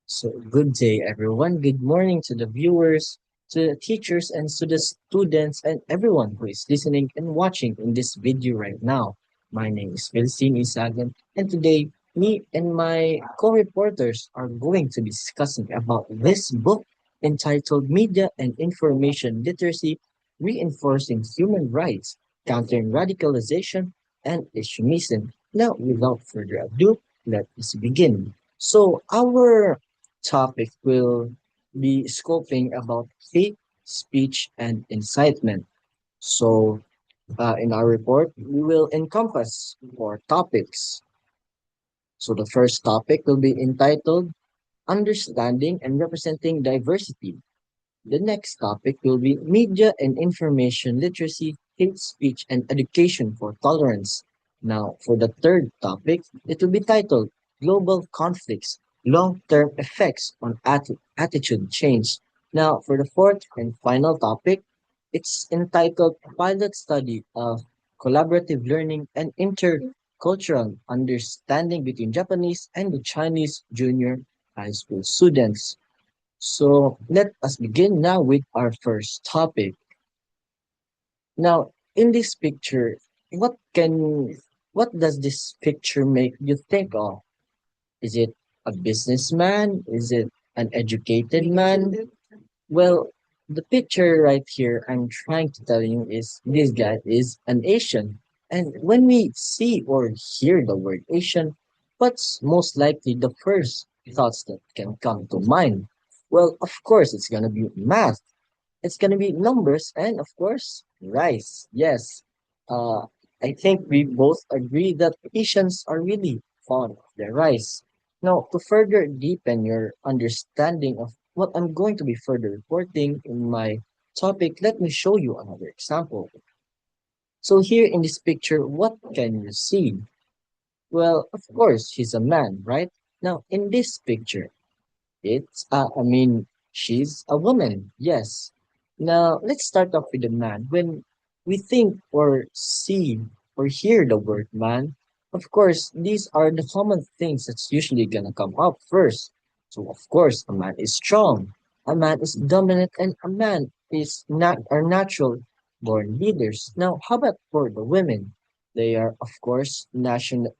So, good day, everyone. Good morning to the viewers, to the teachers, and to the students, and everyone who is listening and watching in this video right now. My name is Philistine Isagan, and today, me and my co reporters are going to be discussing about this book entitled Media and Information Literacy Reinforcing Human Rights, Countering Radicalization and Extremism. Now, without further ado, let us begin. So, our topic will be scoping about hate speech and incitement. So, in our report, we will encompass four topics. So, the first topic will be entitled Understanding and Representing Diversity. The next topic will be Media and Information Literacy, Hate Speech, and Education for Tolerance. Now, for the third topic, it will be titled Global Conflicts, Long-Term Effects on Attitude Change. Now, for the fourth and final topic, it's entitled Pilot Study of Collaborative Learning and Intercultural Understanding between Japanese and the Chinese junior high school students. So let us begin now with our first topic. Now, in this picture, what can what does this picture make you think of? Is it a businessman? Is it an educated man? Well, the picture right here I'm trying to tell you is this guy is an Asian. And when we see or hear the word Asian, what's most likely the first thoughts that can come to mind? Well, of course, it's gonna be math. It's gonna be numbers and of course rice. Yes. Uh, I think we both agree that Asians are really fond of their rice. Now, to further deepen your understanding of what I'm going to be further reporting in my topic, let me show you another example. So here in this picture, what can you see? Well, of course, he's a man, right? Now, in this picture, she's a woman, yes. Now, let's start off with the man. When we think or see or hear the word man, of course, these are the common things that's usually gonna come up first. So, of course, a man is strong, a man is dominant, and a man is not our natural born leaders. Now, how about for the women? They are, of course, natural,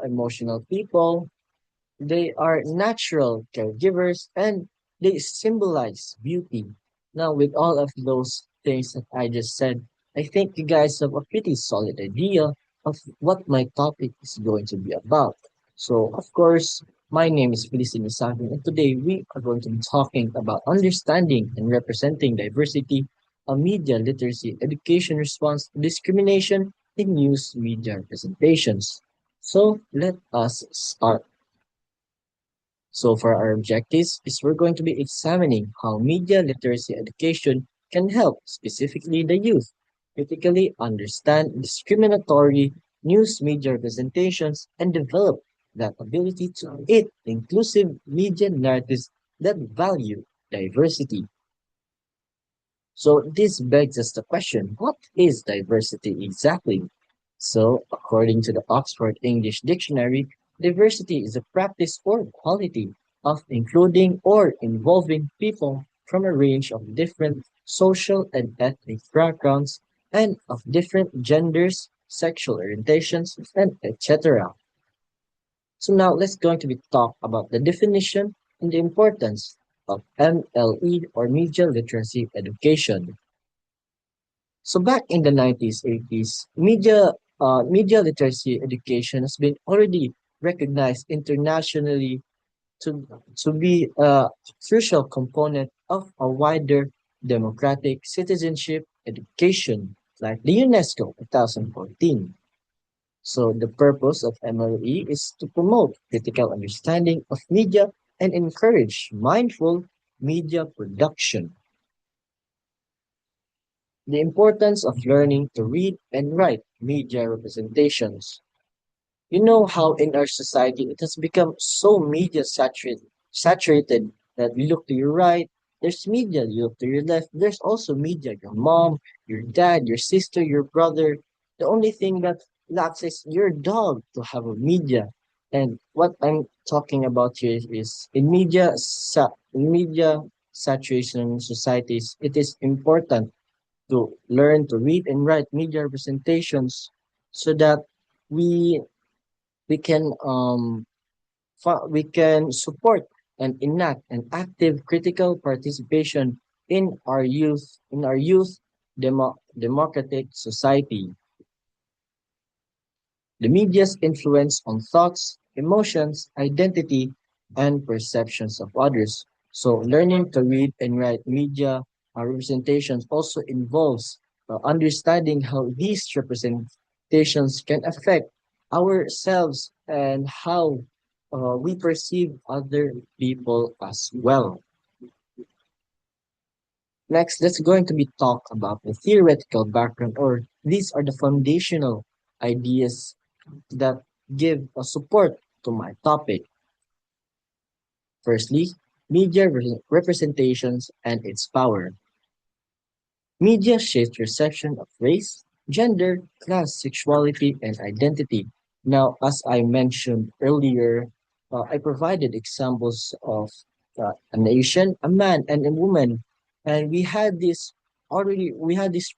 emotional people, they are natural caregivers and they symbolize beauty. Now, with all of those things that I just said, I think you guys have a pretty solid idea of what my topic is going to be about. So, of course, my name is Felicity Misaki, and today we are going to be talking about understanding and representing diversity, a media literacy education response to discrimination in news media representations. So, let us start. So for our objectives is we're going to be examining how media literacy education can help specifically the youth critically understand discriminatory news media representations and develop that ability to create inclusive media narratives that value diversity. So this begs us the question, what is diversity exactly? So according to the Oxford English Dictionary, diversity is a practice or quality of including or involving people from a range of different social and ethnic backgrounds and of different genders, sexual orientations, and etc. So now let's going to be talk about the definition and the importance of MLE or media literacy education. So back in the 90s, 80s, media literacy education has been already recognized internationally to, to be a crucial component of a wider democratic citizenship education, like the UNESCO 2014. So the purpose of MLE is to promote critical understanding of media and encourage mindful media production. The importance of learning to read and write media representations. You know how in our society it has become so media saturated that you look to your right, there's media, you look to your left, there's also media, your mom, your dad, your sister, your brother. The only thing that lacks is your dog to have a media. And what I'm talking about here is in media saturation societies, it is important to learn to read and write media representations so that we we can we can support and enact an active critical participation in our youth democratic society. The media's influence on thoughts, emotions, identity, and perceptions of others. So, learning to read and write media representations also involves understanding how these representations can affect ourselves and how we perceive other people as well. Next, let's going to be talk about the theoretical background, or these are the foundational ideas that give a support to my topic. Firstly, media representations and its power. Media shapes perception of race, gender, class, sexuality, and identity. Now, as I mentioned earlier, I provided examples of a nation, a man, and a woman, and we had these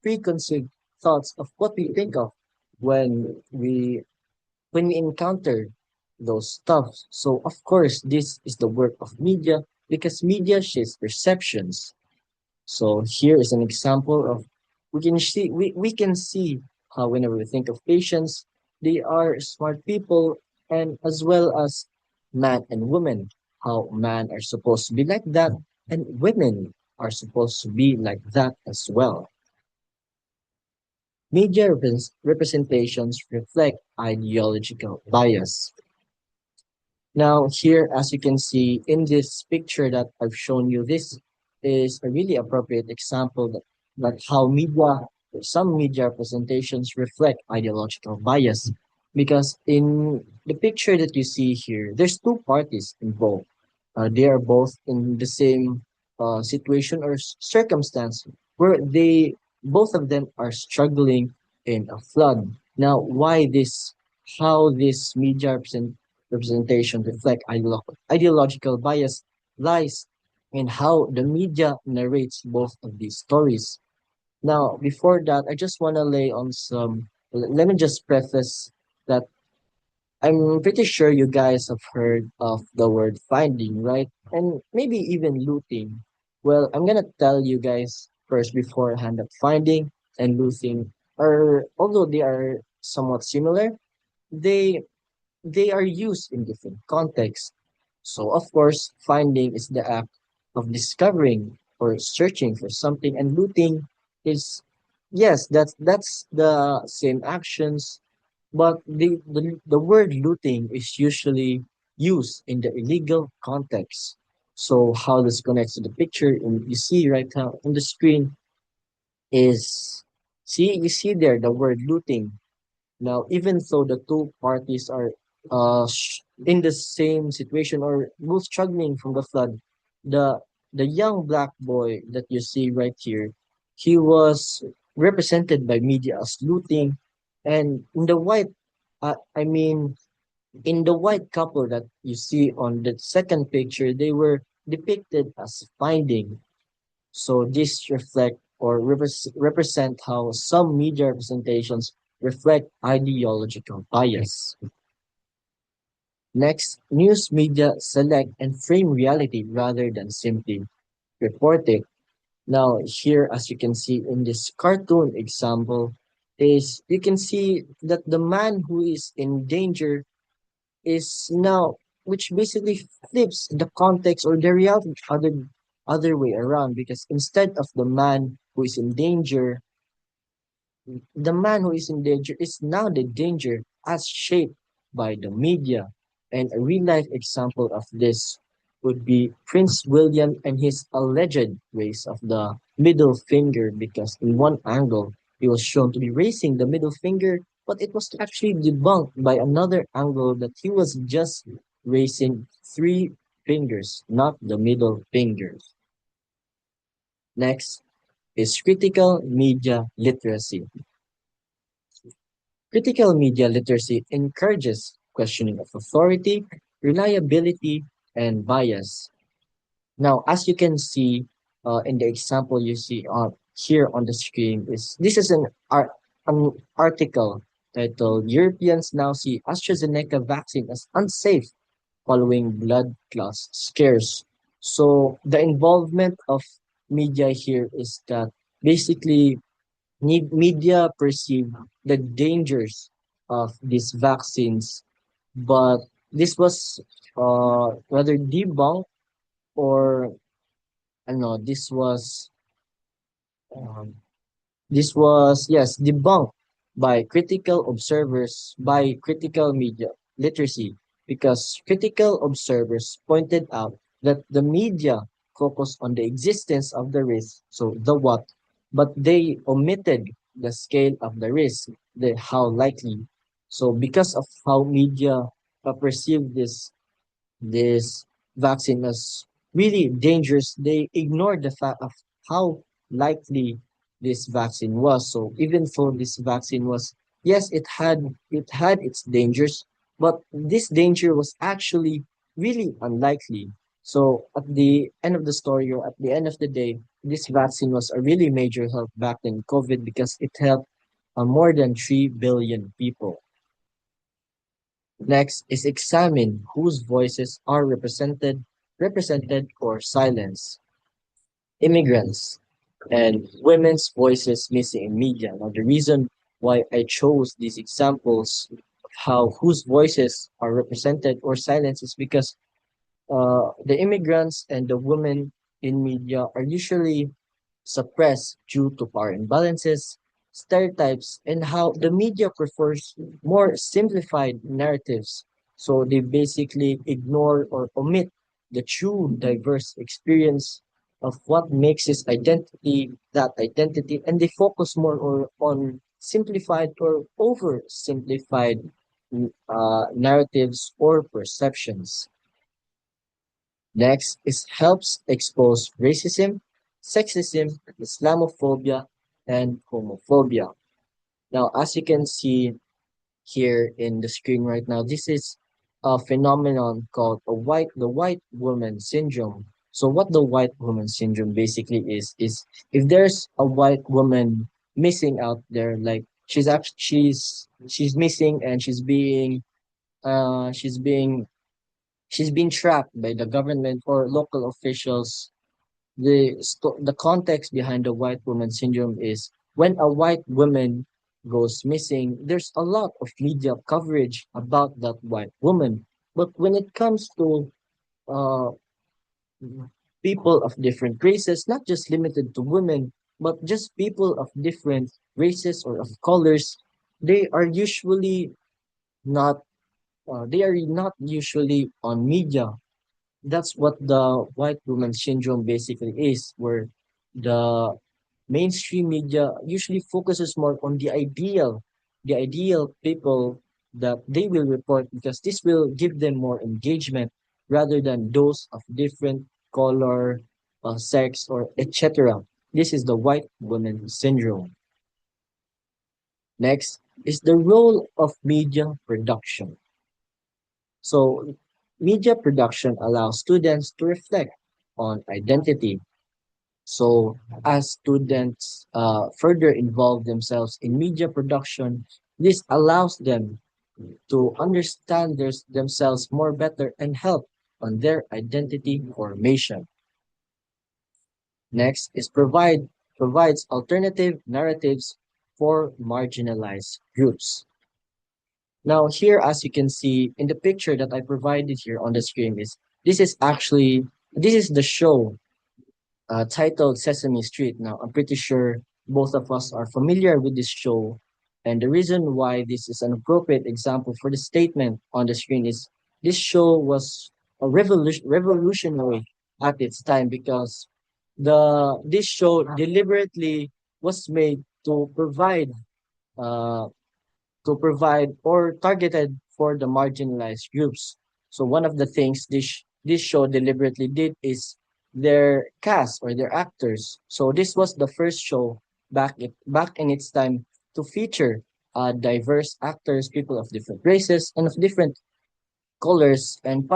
preconceived thoughts of what we think of when we encounter those stuff. So of course, this is the work of media because media shapes perceptions. So here is an example of we can see how whenever we think of patients, they are smart people and as well as man and woman, how men are supposed to be like that and women are supposed to be like that as well. Media representations reflect ideological bias. Now here, as you can see in this picture that I've shown you, this is a really appropriate example that how some media presentations reflect ideological bias. Because in the picture that you see here, there's two parties involved. They are both in the same situation or circumstance where both of them are struggling in a flood. Now, how this representation reflect ideological bias lies in how the media narrates both of these stories. Now, before that, I just want to lay on let me just preface that I'm pretty sure you guys have heard of the word finding, right? And maybe even looting. Well, I'm gonna tell you guys first beforehand that finding and looting are, although they are somewhat similar, they they are used in different contexts. So of course, finding is the act of discovering or searching for something, and looting is yes, that's the same actions, but the word looting is usually used in the illegal context. So how this connects to the picture you see right now on the screen is you see there the word looting. Now, even though the two parties are in the same situation or both struggling from the flood, the the young black boy that you see right here, he was represented by media as looting, and in the white, I mean, in the white couple that you see on the second picture, they were depicted as finding. So this reflect or represent how some media representations reflect ideological bias. Next, news media select and frame reality rather than simply report it. Now, here, as you can see in this cartoon example, is you can see that the man who is in danger is now, which basically flips the context or the reality other way around, because instead of the man who is in danger, the man who is in danger is now the danger as shaped by the media. And a real life example of this would be Prince William and his alleged raise of the middle finger, because in one angle he was shown to be raising the middle finger, but it was actually debunked by another angle that he was just raising three fingers, not the middle fingers. Next is critical media literacy. Critical media literacy encourages questioning of authority, reliability, and bias. Now, as you can see in the example you see here on the screen, this is an article titled "Europeans Now See AstraZeneca Vaccine as Unsafe Following Blood Class Scares." So the involvement of media here is that basically media perceive the dangers of these vaccines, but this was rather debunked, or I don't know, um, this was, yes, debunked by critical observers, by critical media literacy, because critical observers pointed out that the media focused on the existence of the risk, so the what, but they omitted the scale of the risk, the how likely. So because of how media perceive this vaccine as really dangerous, they ignored the fact of how likely this vaccine was. So even though this vaccine was, yes, it had its dangers, but this danger was actually really unlikely. So at the end of the story, or at the end of the day, this vaccine was a really major help back in COVID because it helped more than 3 billion people. Next is examine whose voices are represented or silenced. Immigrants and women's voices missing in media. Now the reason why I chose these examples of how whose voices are represented or silenced is because the immigrants and the women in media are usually suppressed due to power imbalances, stereotypes, and how the media prefers more simplified narratives. So they basically ignore or omit the true diverse experience of what makes his identity that identity, and they focus more on simplified or oversimplified narratives or perceptions. Next is helps expose racism, sexism, Islamophobia, and homophobia. Now, as you can see here in the screen right now, this is a phenomenon called the white woman syndrome. So what the white woman syndrome basically is if there's a white woman missing out there, like she's missing and she's being she's been tracked by the government or local officials. The context behind the white woman syndrome is when a white woman goes missing, there's a lot of media coverage about that white woman. But when it comes to uh, people of different races, not just limited to women, but just people of different races or of colors, they are usually not they are not usually on media. That's what the white woman syndrome basically is, where the mainstream media usually focuses more on the ideal people that they will report because this will give them more engagement rather than those of different color, sex, or etc. This is the white woman syndrome. Next is the role of media production. So, media production allows students to reflect on identity. So, as students further involve themselves in media production, this allows them to understand themselves more better and help on their identity formation. Next is provides alternative narratives for marginalized groups. Now here, as you can see in the picture that I provided here on the screen, this is the show titled Sesame Street. Now I'm pretty sure both of us are familiar with this show, and the reason why this is an appropriate example for the statement on the screen is this show was a revolutionary at its time because the this show deliberately was made uh, to provide or targeted for the marginalized groups. So one of the things this show deliberately did is their cast or their actors. So this was the first show back in its time to feature diverse actors, people of different races and of different colors and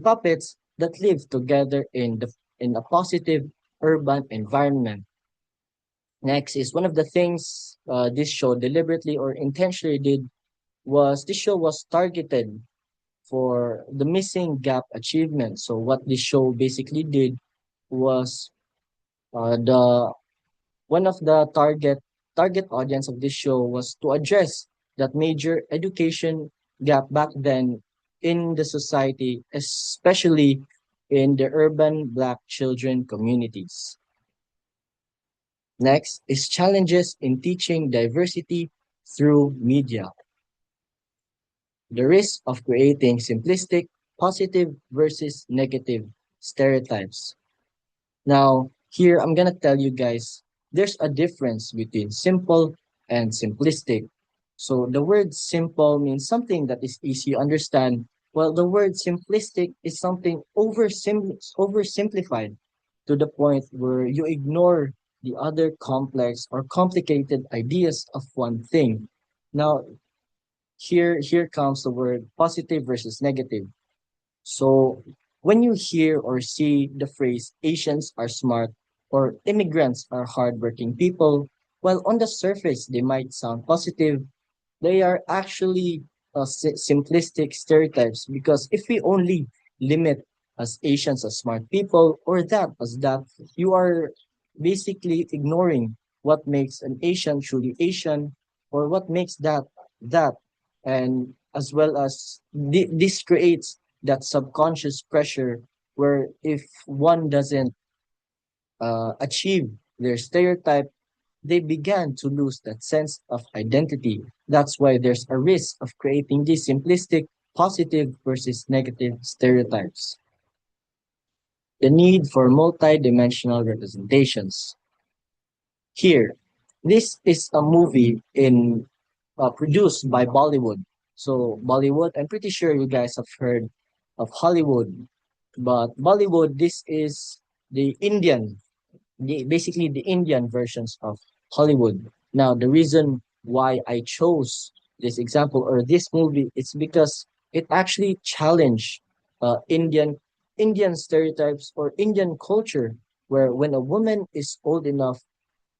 puppets that live together in a positive urban environment. Next is one of the things this show deliberately or intentionally did was this show was targeted for the missing gap achievement. So what this show basically did was the one of the target audience of this show was to address that major education gap back then in the society, especially in the urban black children communities. Next is challenges in teaching diversity through media. The risk of creating simplistic, positive versus negative stereotypes. Now, here I'm gonna tell you guys there's a difference between simple and simplistic. So the word simple means something that is easy to understand, while the word simplistic is something oversimplified to the point where you ignore the other complex or complicated ideas of one thing. Now, here comes the word positive versus negative. So when you hear or see the phrase Asians are smart or immigrants are hardworking people, while on the surface they might sound positive, they are actually simplistic stereotypes because if we only limit as Asians as smart people or that as that, you are basically ignoring what makes an Asian truly Asian or what makes that that. And as well as this creates that subconscious pressure where if one doesn't achieve their stereotype, they began to lose that sense of identity. That's why there's a risk of creating these simplistic positive versus negative stereotypes. The need for multidimensional representations. Here, this is a movie in produced by Bollywood. So Bollywood, I'm pretty sure you guys have heard of Hollywood, but Bollywood, this is the basically the Indian versions of Hollywood. Now, the reason why I chose this example or this movie is because it actually challenged Indian stereotypes or Indian culture, where when a woman is old enough,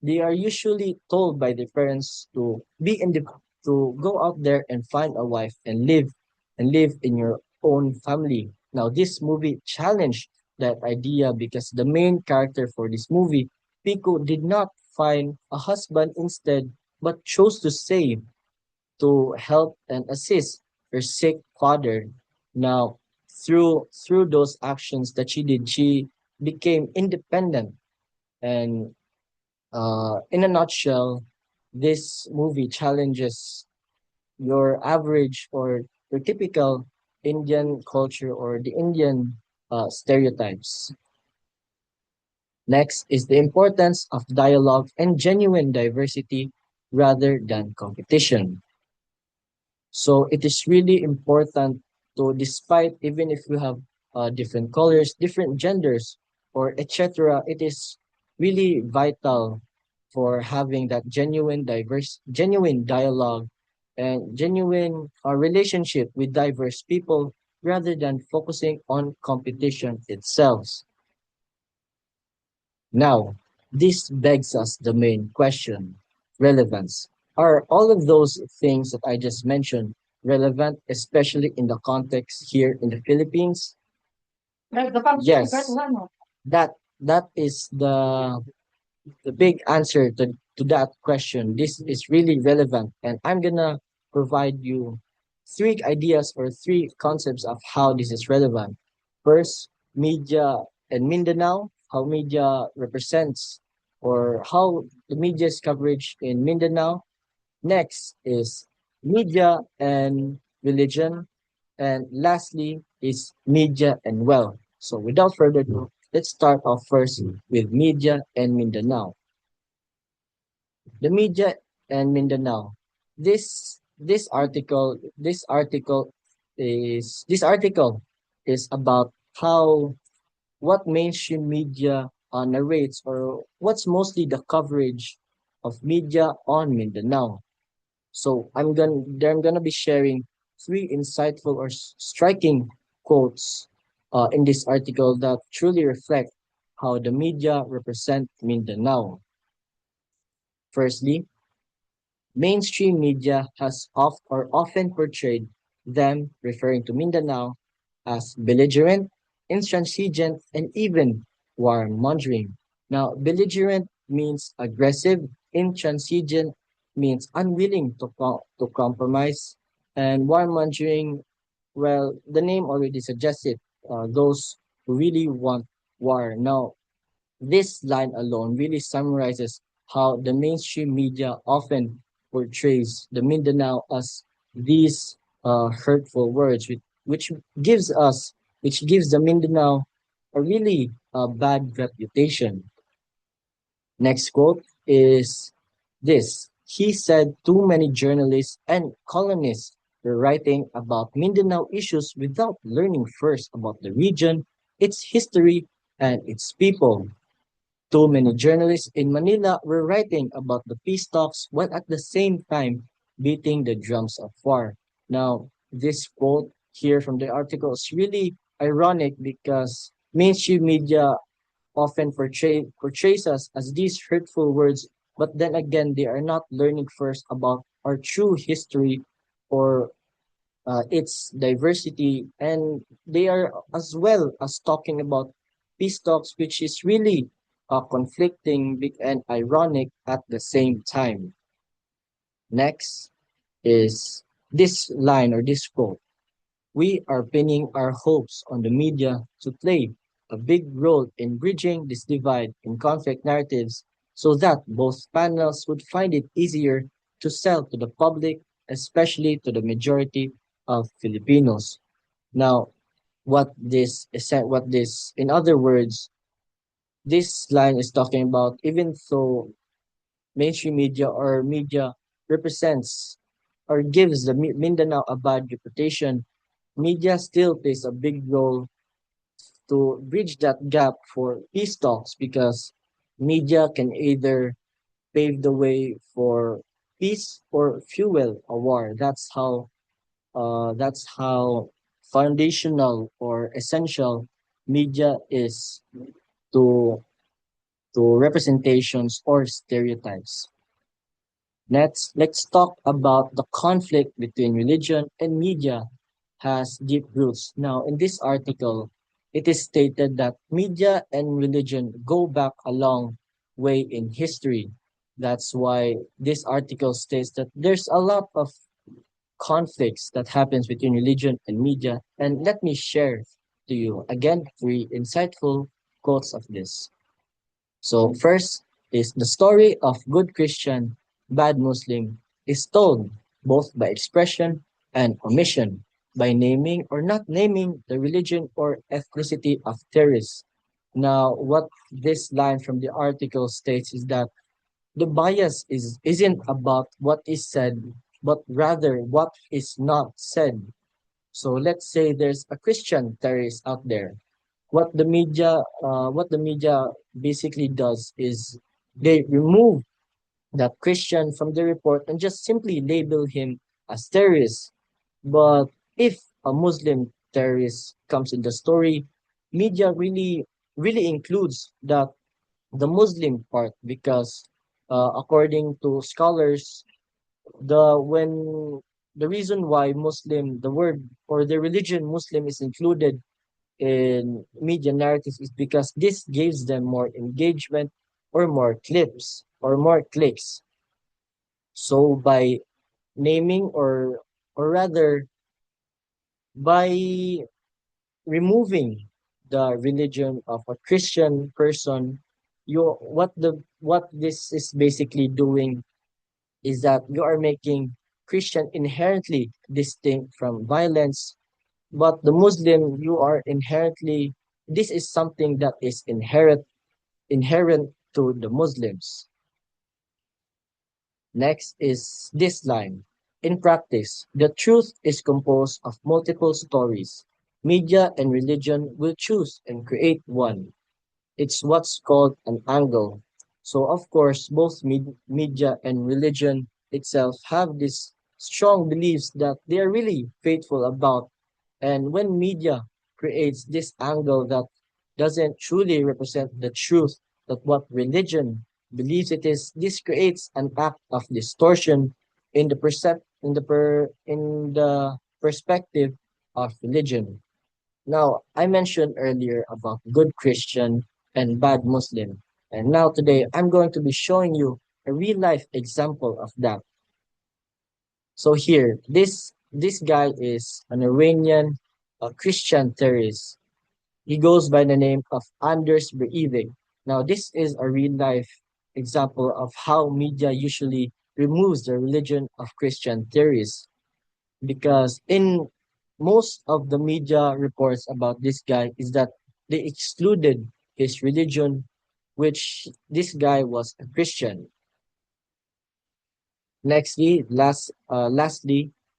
they are usually told by their parents to go out there and find a wife and live in your own family. Now this movie challenged that idea because the main character for this movie, Pico, did not find a husband instead, but chose to stay to help and assist her sick father. Now through those actions that she did, she became independent and in a nutshell, this movie challenges your average or your typical Indian culture or the Indian stereotypes. Next is the importance of dialogue and genuine diversity rather than competition. So it is really important to, despite even if you have different colors, different genders, or etc., it is really vital for having that genuine dialogue and genuine relationship with diverse people rather than focusing on competition itself. Now, this begs us the main question, relevance. Are all of those things that I just mentioned relevant, especially in the context here in the Philippines? Yes, that that is the big answer to that question. This is really relevant, and I'm gonna provide you three ideas or three concepts of how this is relevant. First, media and Mindanao, how media represents or how the media's coverage in Mindanao. Next is media and religion. And lastly is media and wealth. So without further ado, let's start off first with media and Mindanao. The media and Mindanao. This article is about how what mainstream media narrates or what's mostly the coverage of media on Mindanao. So I'm gonna be sharing three insightful or striking quotes in this article that truly reflect how the media represent Mindanao. Firstly, mainstream media has often portrayed them, referring to Mindanao, as belligerent, intransigent, and even warmongering. Now, belligerent means aggressive, intransigent means unwilling to compromise, and warmongering, well, the name already suggests it, those who really want war. Now, this line alone really summarizes how the mainstream media often portrays the Mindanao as these hurtful words, which gives us, which gives the Mindanao a really bad reputation. Next quote is this. He said too many journalists and columnists were writing about Mindanao issues without learning first about the region, its history, and its people. Too many journalists in Manila were writing about the peace talks while at the same time beating the drums of war. Now, this quote here from the article is really ironic because mainstream media often portrays us as these hurtful words, but then again, they are not learning first about our true history or its diversity, and they are as well as talking about peace talks, which is really conflicting and ironic at the same time. Next is this line or this quote. We are pinning our hopes on the media to play a big role in bridging this divide in conflict narratives so that both panels would find it easier to sell to the public, especially to the majority of Filipinos. Now, in other words, this line is talking about even though mainstream media or media represents or gives the Mindanao a bad reputation, media still plays a big role to bridge that gap for peace talks because media can either pave the way for peace or fuel a war. That's how foundational or essential media is to representations or stereotypes. Let's talk about the conflict between religion and media has deep roots. Now, in this article, it is stated that media and religion go back a long way in history. That's why this article states that there's a lot of conflicts that happens between religion and media. And let me share to you again three insightful quotes of this. So first is the story of good Christian, bad Muslim is told both by expression and omission, by naming or not naming the religion or ethnicity of terrorists. Now, what this line from the article states is that the bias isn't about what is said, but rather what is not said. So let's say there's a Christian terrorist out there. What the media basically does is they remove that Christian from the report and just simply label him as terrorist. But if a Muslim terrorist comes in the story, media really includes that the Muslim part because according to scholars, the reason why Muslim the word or the religion Muslim is included in media narratives is because this gives them more engagement or more clips or more clicks. So by naming or rather by removing the religion of a Christian person, what this is basically doing is that you are making Christian inherently distinct from violence, but the Muslim you are inherently this is something that is inherent to the Muslims. Next is this line. In practice, the truth is composed of multiple stories. Media and religion will choose and create one. It's what's called an angle. So of course, both media and religion itself have this strong beliefs that they are really faithful about. And when media creates this angle that doesn't truly represent the truth that what religion believes it is, this creates an act of distortion in the in the perspective of religion. Now, I mentioned earlier about good Christian and bad Muslim. And now today I'm going to be showing you a real life example of that. So here, this guy is an Iranian Christian terrorist. He goes by the name of Anders Breivik. Now, this is a real life example of how media usually removes the religion of Christian terrorists, because in most of the media reports about this guy is that they excluded his religion, which this guy was a Christian. Lastly,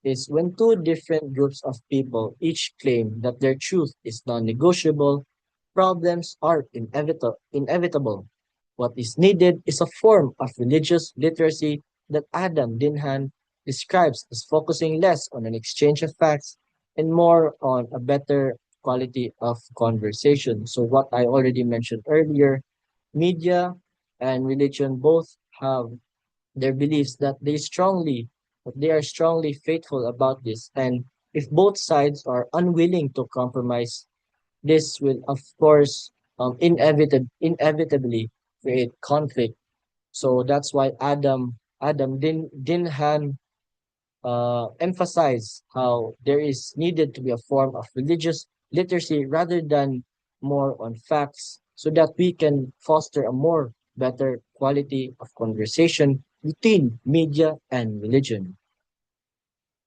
is when two different groups of people each claim that their truth is non-negotiable, problems are inevitable. What is needed is a form of religious literacy that Adam Dinhan describes as focusing less on an exchange of facts and more on a better quality of conversation. So what I already mentioned earlier, media and religion both have their beliefs that they are strongly faithful about this. And if both sides are unwilling to compromise, this will of course inevitably create conflict. So that's why Adam Dinhan emphasize how there is needed to be a form of religious literacy rather than more on facts, so that we can foster a more better quality of conversation between media and religion.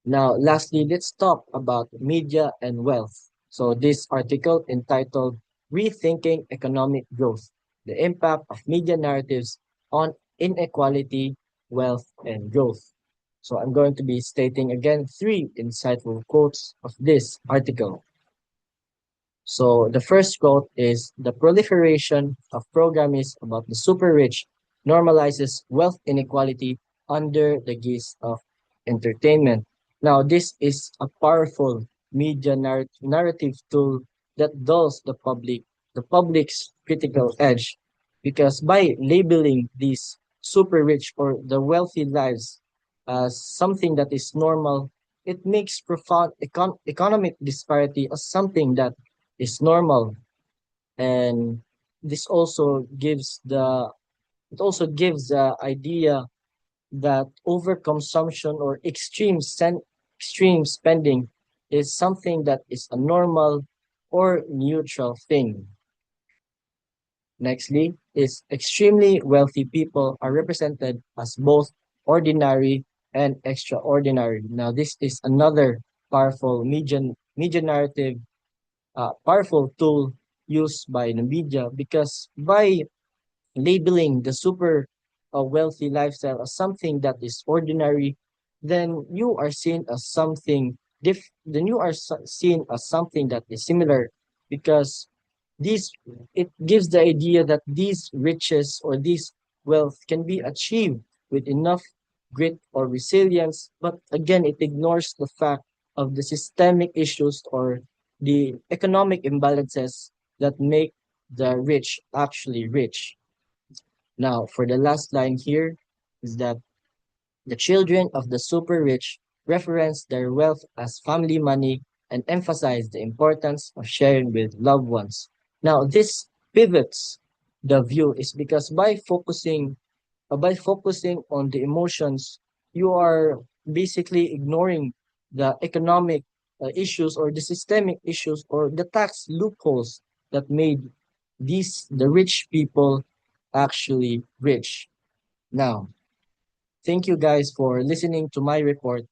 Now, lastly, let's talk about media and wealth. So this article entitled Rethinking Economic Growth, the Impact of Media Narratives on Inequality, Wealth, and Growth. So I'm going to be stating again three insightful quotes of this article. So the first quote is the proliferation of programs about the super rich normalizes wealth inequality under the guise of entertainment. Now, this is a powerful media narrative tool that dulls the public's critical edge, because by labeling these super rich or the wealthy lives as something that is normal, it makes profound economic disparity as something that is normal. And this also gives the it also gives the idea that overconsumption or extreme spending is something that is a normal or neutral thing. Nextly, is extremely wealthy people are represented as both ordinary and extraordinary. Now, this is another powerful media narrative, powerful tool used by the media, because by labeling the super wealthy lifestyle as something that is ordinary, then you are seen as seen as something that is similar, because these it gives the idea that these riches or this wealth can be achieved with enough grit or resilience, but again it ignores the fact of the systemic issues or the economic imbalances that make the rich actually rich. Now, for the last line here is that the children of the super rich reference their wealth as family money and emphasize the importance of sharing with loved ones. Now, this pivots the view is because by focusing on the emotions, you are basically ignoring the economic issues or the systemic issues or the tax loopholes that made the rich people actually rich. Now, thank you guys for listening to my report,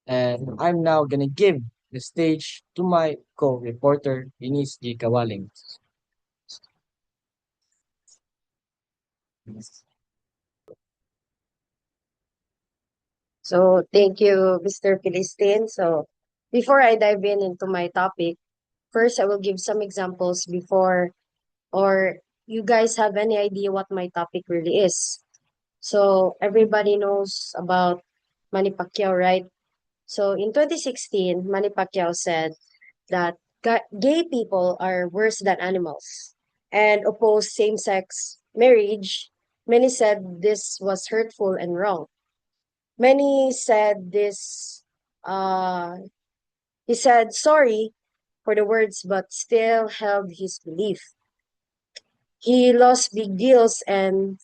and I'm now gonna give the stage to my co-reporter, Ines G. Kawaling. So thank you, Mr. Philistine. So before I dive in into my topic, first I will give some examples before or you guys have any idea what my topic really is. So everybody knows about Manny Pacquiao, right? So in 2016, Manny Pacquiao said that gay people are worse than animals and opposed same-sex marriage. Many said this was hurtful and wrong. Many said this, he said sorry for the words, but still held his belief. He lost big deals, and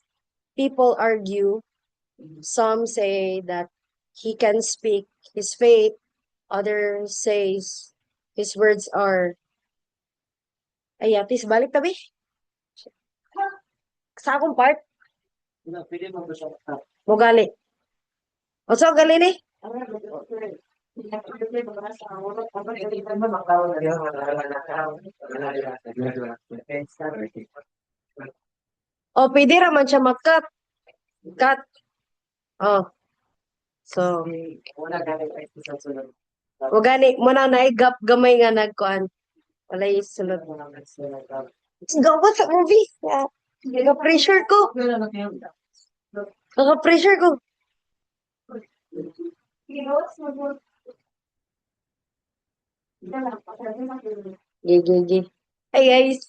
people argue. Some say that he can speak his faith. Others says his words are, ay, atis, balik tabi. Sa akong part, mo gali. O so, gali ni? O, pwede raman siya mag-cut. Cut. Oh, so, o gani, muna na igap gamay nga nagkuan. Wala yung sulod. Gawa sa movie. Yeah. Naka-pressure ko. Naka-pressure ko. Gigi. Hey guys.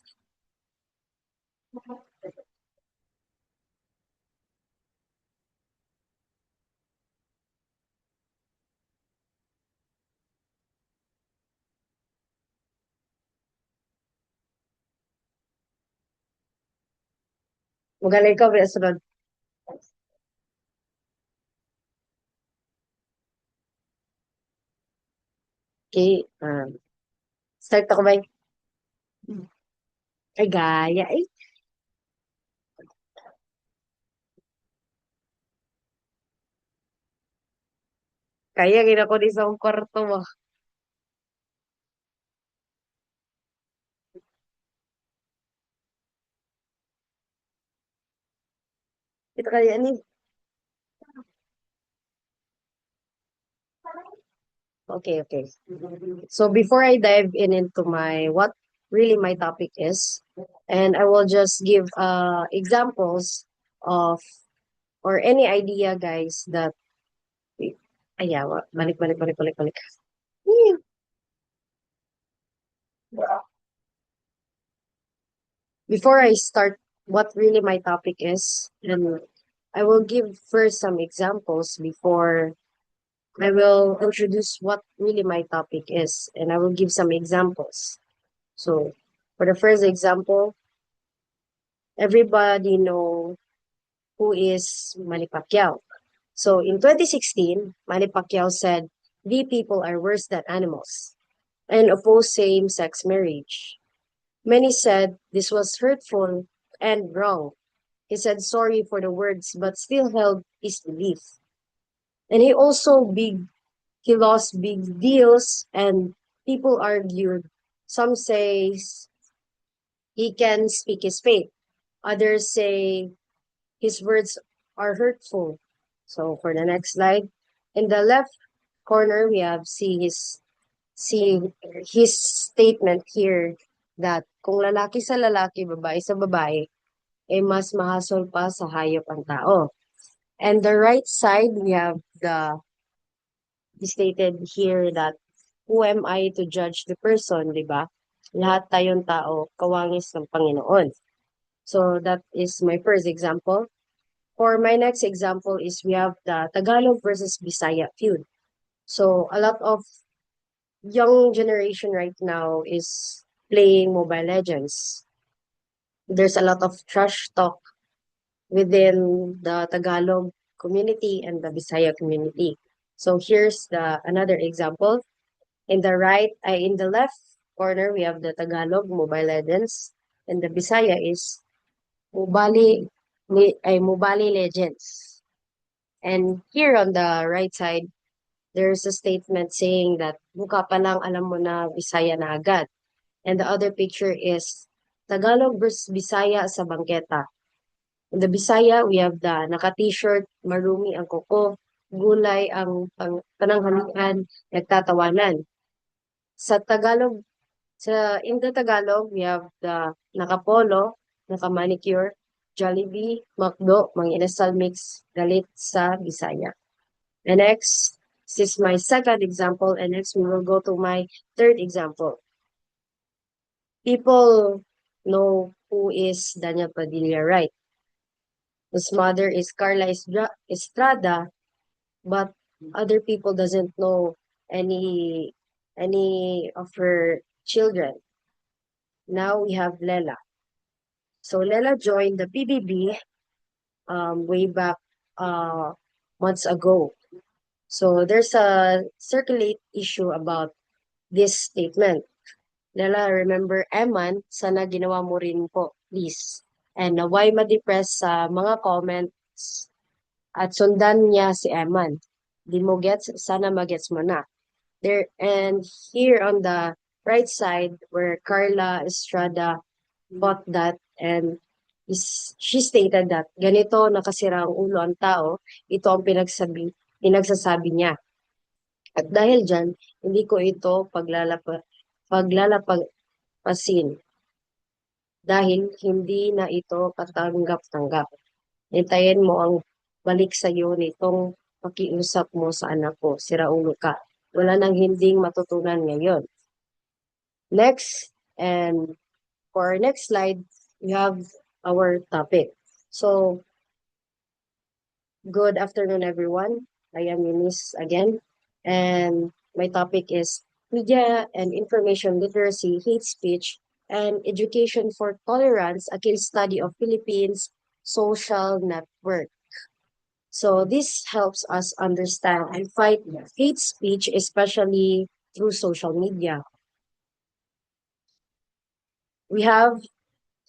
Magaling ka ba sunod? Okay. Start ako ba? Ay, gaya eh. Kaya gina ko di sa akong kwarto mo. Ito kaya ni. Okay, okay. So before I dive in into my what really my topic is, and I will just give examples of or any idea, guys, that balik. Hmm. Before I start what really my topic is, and I will give first some examples before I will introduce what really my topic is, and I will give some examples. So, for the first example, everybody know who is Manny Pacquiao. So, in 2016, Manny Pacquiao said, "We people are worse than animals," and opposed same-sex marriage. Many said this was hurtful and wrong. He said sorry for the words, but still held his belief. And he lost big deals, and people argued. Some say he can speak his faith. Others say his words are hurtful. So for the next slide, in the left corner, we have see his statement here that kung lalaki sa lalaki, babae sa babae, eh mas mahasol pa sa hayop ang tao. And the right side, we have the stated here that who am I to judge the person, di ba? Lahat tayong tao, kawangis ng Panginoon. So that is my first example. For my next example is we have the Tagalog versus Bisaya feud. So a lot of young generation right now is playing Mobile Legends. There's a lot of trash talk within the Tagalog community and the Bisaya community. So here's the another example. In the left corner, we have the Tagalog Mobile Legends, and the Bisaya is Mobile Legends. And here on the right side, there's a statement saying that mukha pa lang alam mo na Bisaya na agad. And the other picture is Tagalog versus Bisaya sa bangketa. In the Bisaya, we have the naka-t-shirt, marumi ang kuko, gulay ang pananghalian, nagtatawanan. Sa Tagalog, in the Tagalog, we have the naka-polo, naka-manicure, Jollibee, McDo, mga inasal mix, galit sa Bisaya. And next, this is my second example, and next we will go to my third example. People know who is Daniel Padilla, right? His mother is Carla Estrada, but other people doesn't know any any of her children. Now we have Lela. So Lela joined the PBB way back uh, months ago. So there's a circulate issue about this statement. Lela, remember Eman, sana ginawa mo rin po, please. And why ma-depress sa mga comments at sundan niya si Eman. Di mo gets, sana magets mo na. There and here on the right side where Carla Estrada bought that and she stated that ganito nakasira ang ulo ang tao, ito ang pinagsasabi niya. At dahil dyan, hindi ko ito paglalapagpasin dahil hindi na ito katanggap-tanggap. Hintayin mo ang balik sa iyo nitong pakiusap mo sa anak ko. Sira ulo ka. Wala nang hinding matutunan ngayon. Next, and for our next slide, we have our topic. So, good afternoon, everyone. I am Eunice again, and my topic is media and information literacy, hate speech, and education for tolerance, a case study of Philippines social network. So this helps us understand and fight hate speech, especially through social media. We have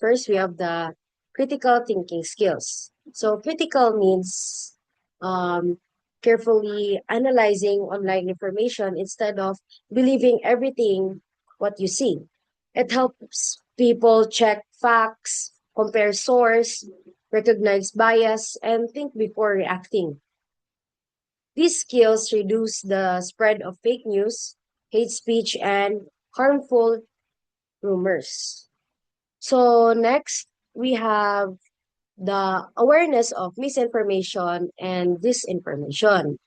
First, we have the critical thinking skills. So critical means um, carefully analyzing online information instead of believing everything what you see. It helps people check facts, compare source, recognize bias, and think before reacting. These skills reduce the spread of fake news, hate speech, and harmful rumors. So next, we have the awareness of misinformation and disinformation.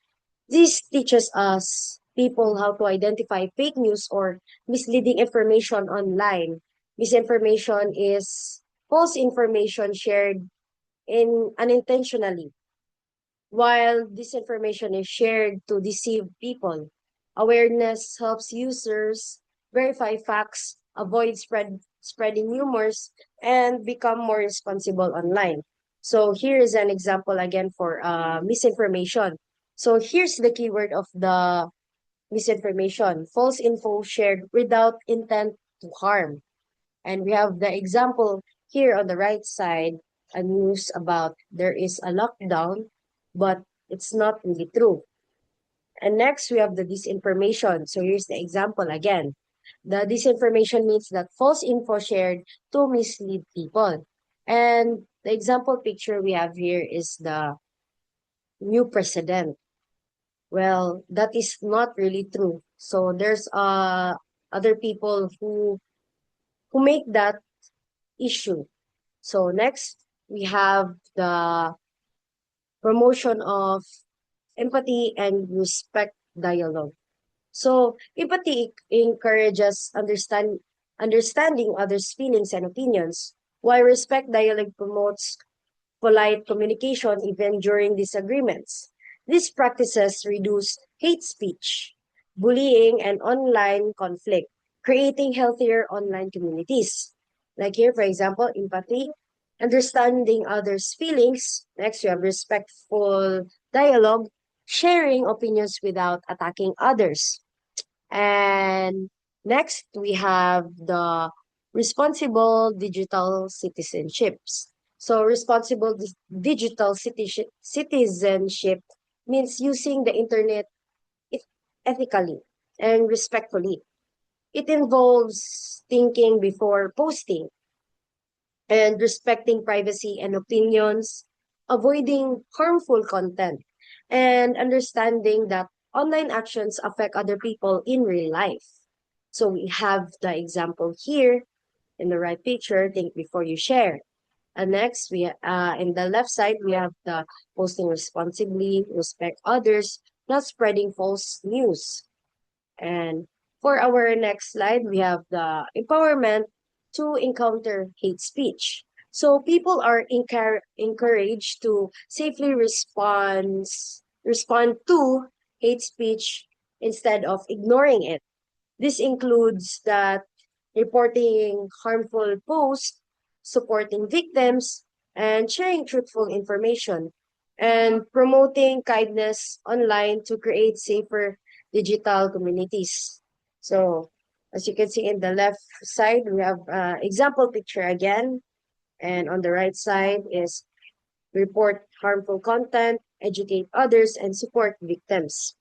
This teaches us people how to identify fake news or misleading information online. Misinformation is false information shared unintentionally, while disinformation is shared to deceive people. Awareness helps users verify facts, avoid spreading rumors, and become more responsible online. So here is an example again for misinformation. So here's the keyword of the misinformation: false info shared without intent to harm. And we have the example here on the right side, a news about there is a lockdown, but it's not really true. And next, we have the disinformation. So here's the example again. The disinformation means that false info shared to mislead people. And the example picture we have here is the new president. Well, that is not really true. So there's other people who make that issue. So next, we have the promotion of empathy and respect dialogue. So empathy encourages understanding others' feelings and opinions, while respect dialogue promotes polite communication even during disagreements. These practices reduce hate speech, bullying, and online conflict, creating healthier online communities. Like here, for example, empathy, understanding others' feelings. Next, you have respectful dialogue, sharing opinions without attacking others. And next, we have the responsible digital citizenships. So, responsible digital citizenship means using the internet e- ethically and respectfully. It involves thinking before posting and respecting privacy and opinions, avoiding harmful content, and understanding that online actions affect other people in real life. So we have the example here in the right picture, think before you share. And next, in the left side, we have the posting responsibly, respect others, not spreading false news. And for our next slide, we have the empowerment to encounter hate speech. So people are encouraged to safely respond to hate speech instead of ignoring it. This includes that reporting harmful posts, supporting victims, and sharing truthful information, and promoting kindness online to create safer digital communities. So, as you can see in the left side, we have example picture again, and on the right side is report harmful content, educate others, and support victims.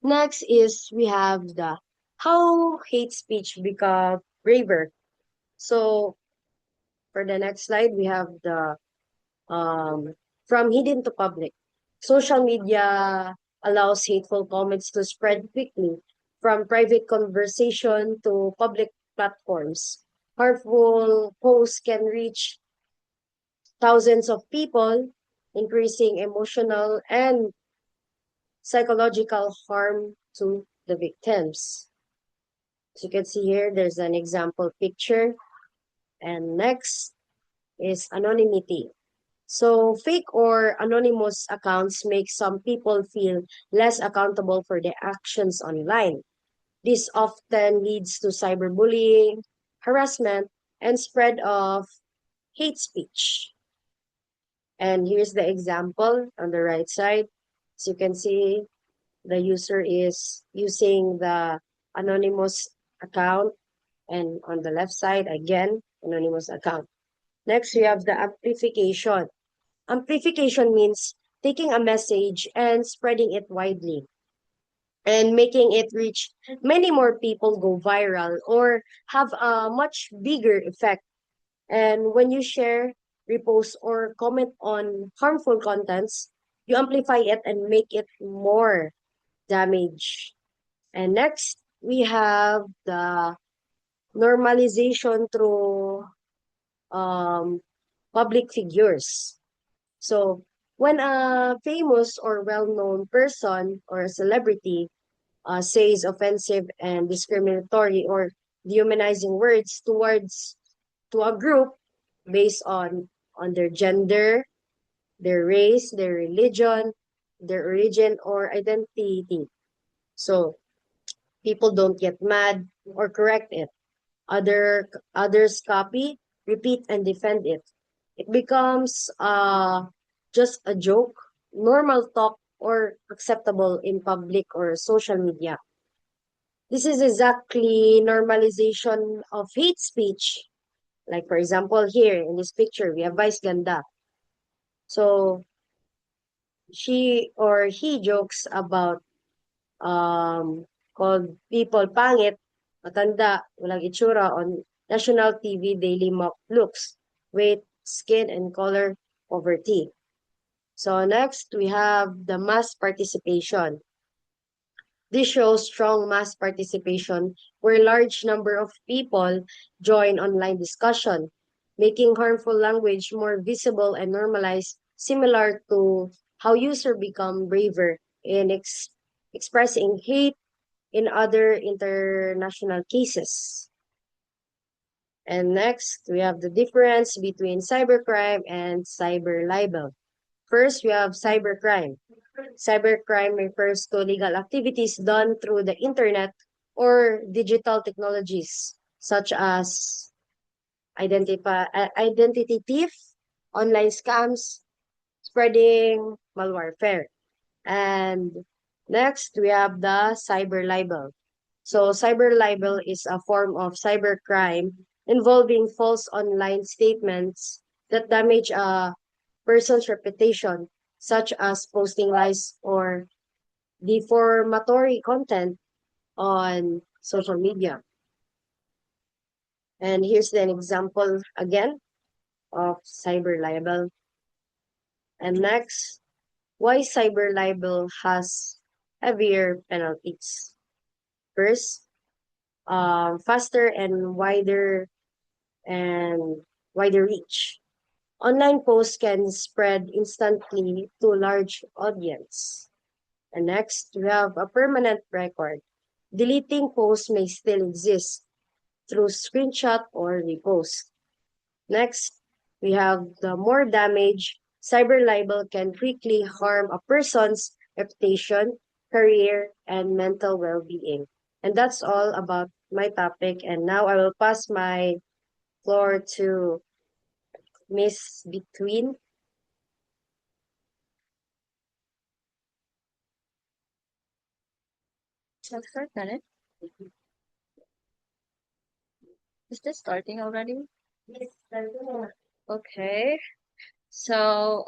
Next is we have the how hate speech become braver. So for the next slide, we have the from hidden to public. Social media allows hateful comments to spread quickly from private conversation to public platforms. Harmful posts can reach thousands of people, increasing emotional and psychological harm to the victims. As you can see here, there's an example picture. And next is anonymity. So fake or anonymous accounts make some people feel less accountable for their actions online. This often leads to cyberbullying, harassment, and spread of hate speech. And here's the example on the right side. As you can see, the user is using the anonymous account, and on the left side, again, anonymous account. Next, we have the amplification. Amplification means taking a message and spreading it widely and making it reach many more people, go viral, or have a much bigger effect. And when you share, repost, or comment on harmful contents, you amplify it and make it more damage. And next, we have the normalization through um, public figures. So when a famous or well-known person or a celebrity says offensive and discriminatory or dehumanizing words towards to a group based on their gender, their race, their religion, their origin or identity. So people don't get mad or correct it. Others copy, repeat, and defend it. It becomes just a joke, normal talk, or acceptable in public or social media. This is exactly normalization of hate speech. Like for example, here in this picture, we have Vice Ganda. So she or he jokes about um called people pangit, matanda, walang itsura on national TV daily mock looks, weight, skin, and color poverty. So next, we have the mass participation. This shows strong mass participation where large number of people join online discussion, making harmful language more visible and normalized, similar to how users become braver in expressing hate in other international cases. And next, we have the difference between cybercrime and cyber libel. First, we have cybercrime. Cybercrime refers to legal activities done through the internet or digital technologies, such as identity thief, online scams, spreading malwarefare. And next, we have the cyber libel. So cyber libel is a form of cybercrime involving false online statements that damage a person's reputation, such as posting lies or defamatory content on social media. And here's an example again of cyber libel. And next, why cyber libel has heavier penalties. First, faster and wider and wider reach. Online posts can spread instantly to large audience. And next, we have a permanent record. Deleting posts may still exist through screenshot or repost. Next, we have the more damage. Cyber libel can quickly harm a person's reputation, career, and mental well-being. And that's all about my topic. And now I will pass my floor to Miss Between. Shall I start, Janet? Is this starting already? Okay. So,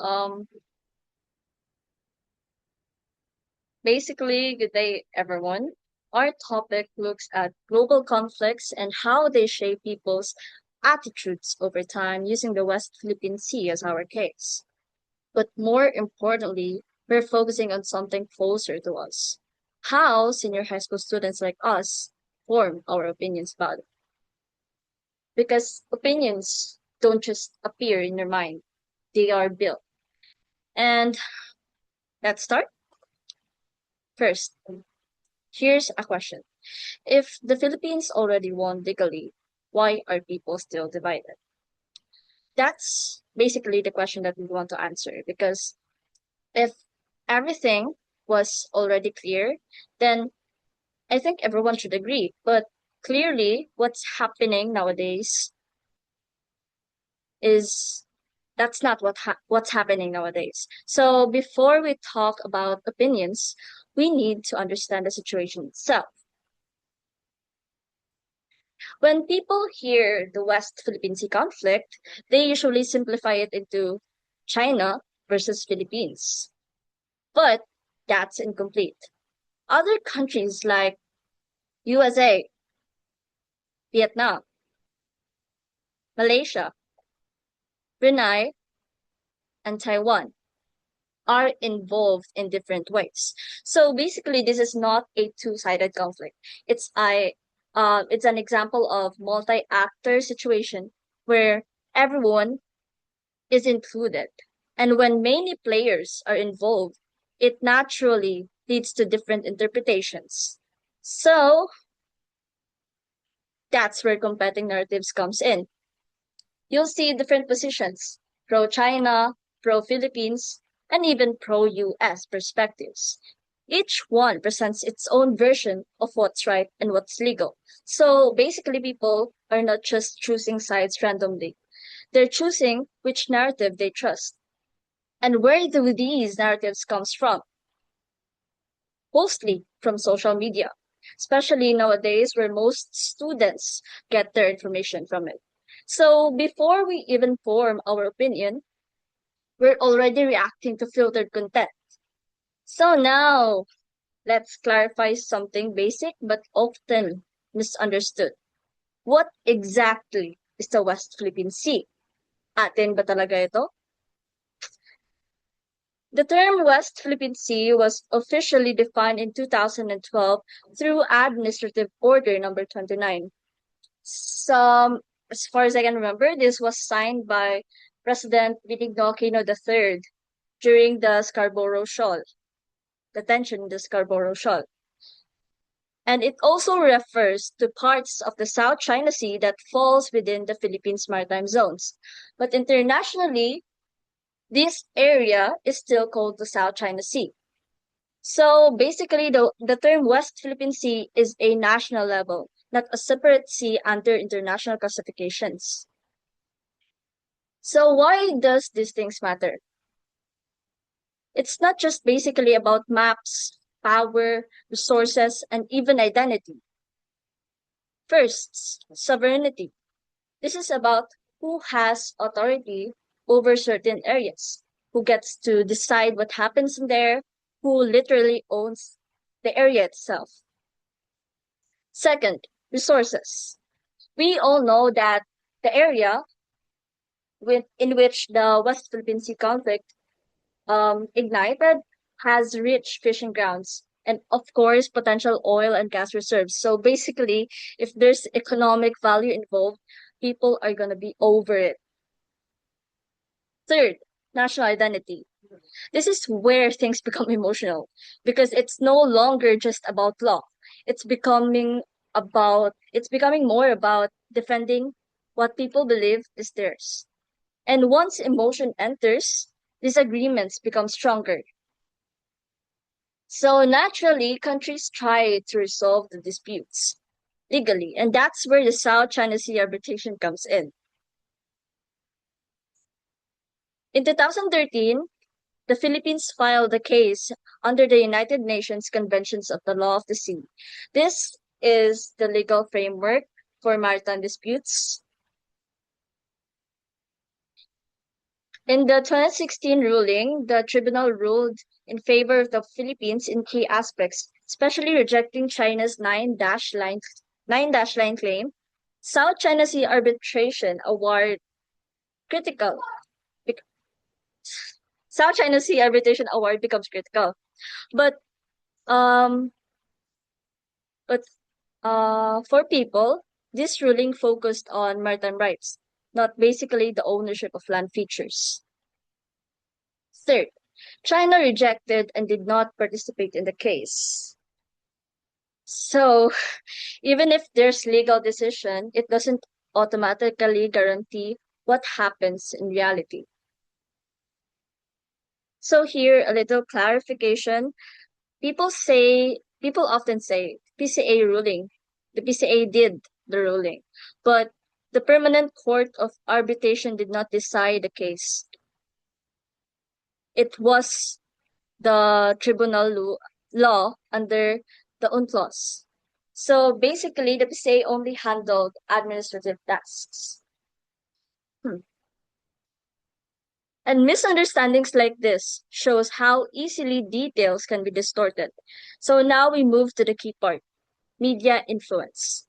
basically, good day, everyone. Our topic looks at global conflicts and how they shape people's attitudes over time using the West Philippine Sea as our case. But more importantly, we're focusing on something closer to us. How senior high school students like us form our opinions about it. Because opinions don't just appear in your mind, they are built. And let's start. First, here's a question. If the Philippines already won legally, why are people still divided? That's basically the question that we want to answer because if everything was already clear, then I think everyone should agree. But clearly, what's happening nowadays is that's not what's happening nowadays. So before we talk about opinions, we need to understand the situation itself. When people hear the West Philippine Sea conflict, they usually simplify it into China versus Philippines. But that's incomplete. Other countries like USA, Vietnam, Malaysia, Brunei, and Taiwan are involved in different ways. So basically, this is not a two-sided conflict. It's an example of multi-actor situation where everyone is included. And when many players are involved, it naturally leads to different interpretations. So that's where competing narratives comes in. You'll see different positions, pro-China, pro-Philippines, and even pro-US perspectives. Each one presents its own version of what's right and what's legal. So basically people are not just choosing sides randomly. They're choosing which narrative they trust. And where do these narratives comes from? Mostly from social media, especially nowadays where most students get their information from it. So before we even form our opinion, we're already reacting to filtered content. So now let's clarify something basic but often misunderstood. What exactly is the West Philippine Sea? Atin ba talaga ito? The term West Philippine Sea was officially defined in 2012 through Administrative Order number 29. As far as I can remember, this was signed by President Benigno Aquino III during the Scarborough Shoal, the tension in the Scarborough Shoal. And it also refers to parts of the South China Sea that falls within the Philippines maritime zones. But internationally, this area is still called the South China Sea. So basically, the term West Philippine Sea is a national level, not a separate sea under international classifications. So why does these things matter? It's not just basically about maps, power, resources, and even identity. First, sovereignty. This is about who has authority over certain areas, who gets to decide what happens in there, who literally owns the area itself. Second, resources. We all know that the area in which the West Philippine Sea conflict ignited has rich fishing grounds and, of course, potential oil and gas reserves. So basically, if there's economic value involved, people are going to be over it. Third, national identity. This is where things become emotional because it's no longer just about law. It's becoming more about defending what people believe is theirs. And once emotion enters, disagreements become stronger. So naturally, countries try to resolve the disputes legally, and that's where the South China Sea arbitration comes in. In 2013, the Philippines filed a case under the United Nations Conventions of the Law of the Sea. This is the legal framework for maritime disputes. In the 2016 ruling, the tribunal ruled in favor of the Philippines in key aspects, especially rejecting China's nine dash line claim. South China Sea arbitration award critical. bec- South China Sea arbitration award becomes critical. But um but for people, this ruling focused on maritime rights, not basically the ownership of land features. Third, China rejected and did not participate in the case. So, even if there's legal decision, it doesn't automatically guarantee what happens in reality. So here, a little clarification. People often say PCA ruling. The PCA did the ruling, but the Permanent Court of Arbitration did not decide the case. It was the tribunal law under the UNCLOS. So basically, the PCA only handled administrative tasks. Hmm. And misunderstandings like this shows how easily details can be distorted. So now we move to the key part, media influence.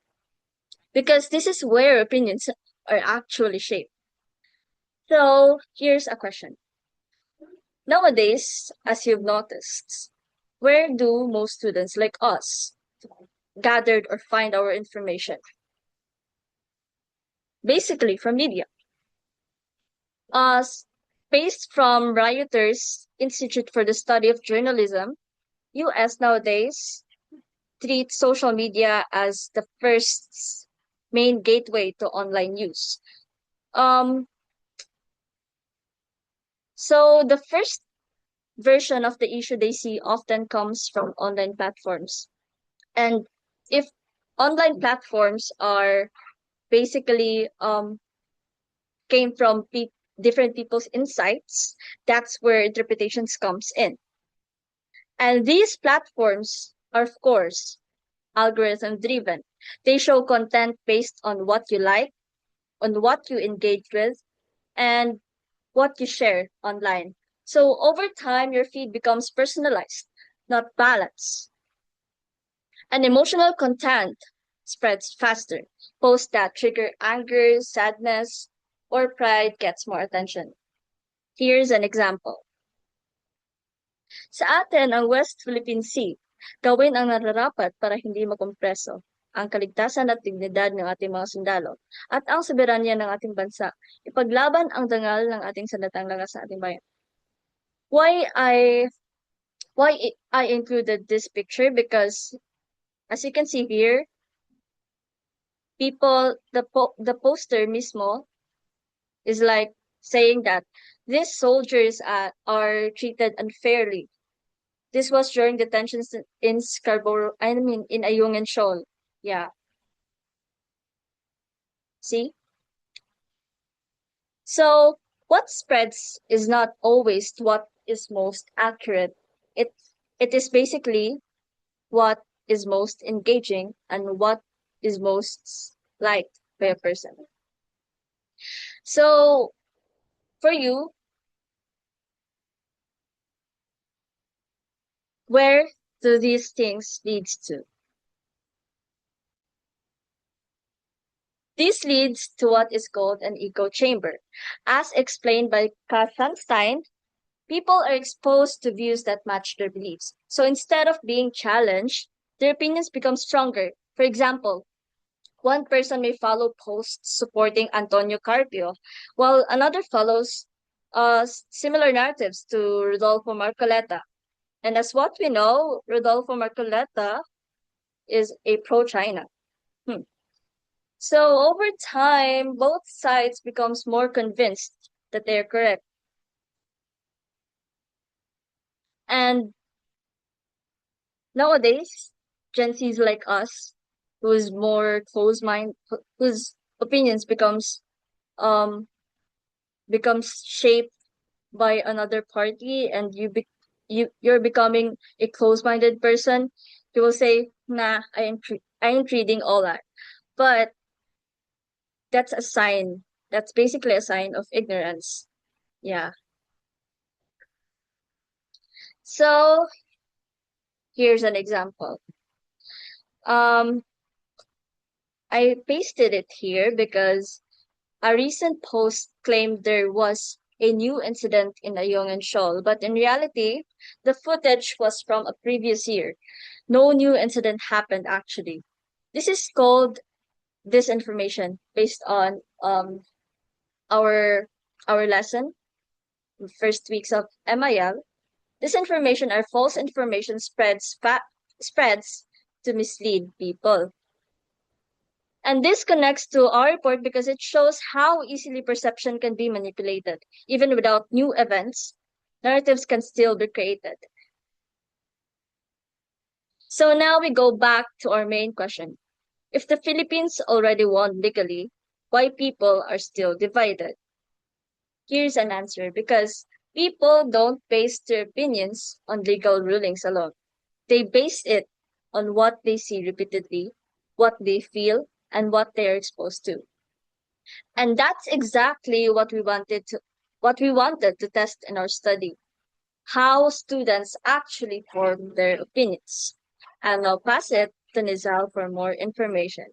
Because this is where opinions are actually shaped. So here's a question. Nowadays, as you've noticed, where do most students like us gathered or find our information? Basically from media. Based from Reuters Institute for the Study of Journalism, US nowadays treat social media as the first main gateway to online news. Um, so the first version of the issue they see often comes from online platforms. And if online platforms are basically came from different people's insights, that's where interpretations comes in. And these platforms are, of course, algorithm driven. They show content based on what you like, on what you engage with, and what you share online. So over time, your feed becomes personalized, not balanced. And emotional content spreads faster. Posts that trigger anger, sadness, or pride gets more attention. Here's an example. Sa atin, ang West Philippine Sea, gawin ang nararapat para hindi makompreso ang kaligtasan at dignidad ng ating mga sundalo at ang soberanya ng ating bansa. Ipaglaban ang dangal ng ating sandatang lakas sa ating bayan. Why I why I included this picture because as you can see here, the poster mismo is like saying that these soldiers are treated unfairly. This was during the tensions in Scarborough, I mean, in Ayungin Shoal. Yeah. See? So, what spreads is not always what is most accurate. It, it is basically what is most engaging and what is most liked by a person. So, for you, where do these things leads to? This leads to what is called an echo chamber. As explained by Katzenstein, people are exposed to views that match their beliefs. So instead of being challenged, their opinions become stronger. For example, one person may follow posts supporting Antonio Carpio, while another follows similar narratives to Rodolfo Marcoleta. And as what we know, Rodolfo Marcoleta is a pro-China. Hmm. So over time, both sides becomes more convinced that they're correct. And nowadays, Gen Zs like us, who's more close mind, whose opinions um becomes shaped by another party, and you're becoming a close-minded person, you will say, "Nah, I ain't reading all that." But that's a sign. That's basically a sign of ignorance. Yeah. So here's an example. Um, I pasted it here because a recent post claimed there was a new incident in Ayong and Shoal, but in reality, the footage was from a previous year. No new incident happened actually. This is called disinformation based on our our lesson, first weeks of MIL. Disinformation or false information spreads to mislead people. And this connects to our report because it shows how easily perception can be manipulated. Even without new events, narratives can still be created. So now we go back to our main question. If the Philippines already won legally, why people are still divided? Here's an answer because people don't base their opinions on legal rulings alone. They base it on what they see repeatedly, what they feel, and what they are exposed to. And that's exactly what we wanted to test in our study, how students actually form their opinions. And I'll pass it to Nizal for more information.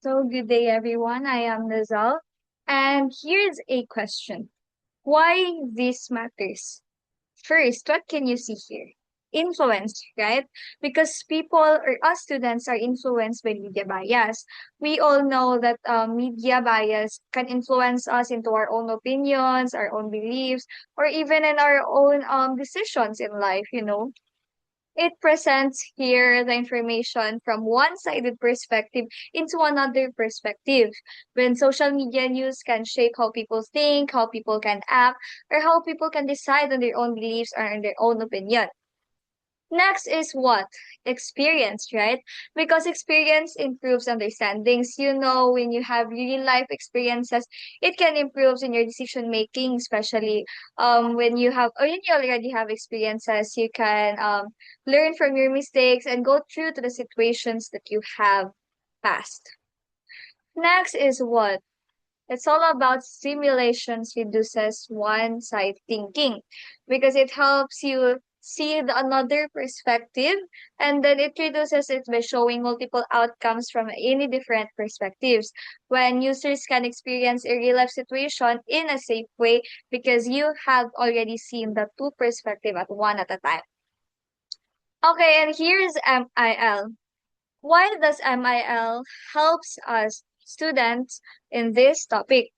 So, good day, everyone. I am Nazal. And here's a question. Why this matters? First, what can you see here? Influence, right? Because people or us students are influenced by media bias. We all know that media bias can influence us into our own opinions, our own beliefs, or even in our own decisions in life, you know. It presents here the information from one-sided perspective into another perspective. When social media news can shape how people think, how people can act, or how people can decide on their own beliefs or on their own opinion. Next is what? Experience, right? Because experience improves understandings. You know, when you have real life experiences, it can improve in your decision making, especially when you have or when you already have experiences, you can learn from your mistakes and go through to the situations that you have passed. Next is what? It's all about simulations reduces one-side thinking because it helps you see another perspective, and then it reduces it by showing multiple outcomes from any different perspectives. When users can experience a real life situation in a safe way because you have already seen the two perspective at one at a time. Okay, and here's MIL. Why does MIL helps us students in this topic?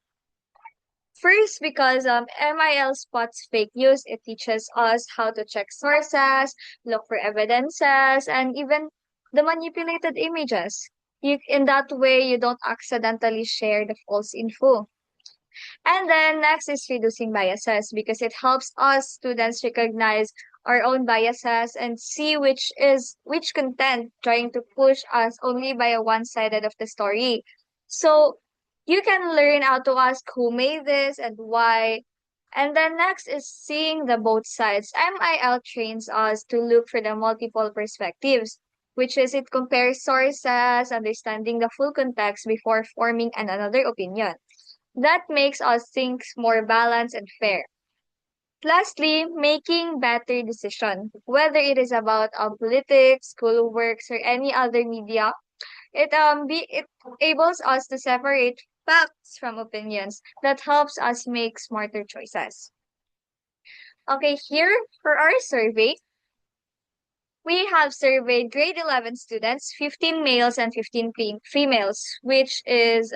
First, because MIL spots fake news, it teaches us how to check sources, look for evidences, and even the manipulated images. In that way, you don't accidentally share the false info. And then next is reducing biases because it helps us students recognize our own biases and see which content trying to push us only by a one-sided of the story. So you can learn how to ask who made this and why. And then next is seeing the both sides. MIL trains us to look for the multiple perspectives, which is it compares sources, understanding the full context before forming another opinion. That makes us think more balanced and fair. Lastly, making better decision. Whether it is about politics, schoolworks, or any other media, it enables us to separate facts from opinions. That helps us make smarter choices. Okay, here for our survey, we have surveyed grade 11 students, 15 males and 15 females, which is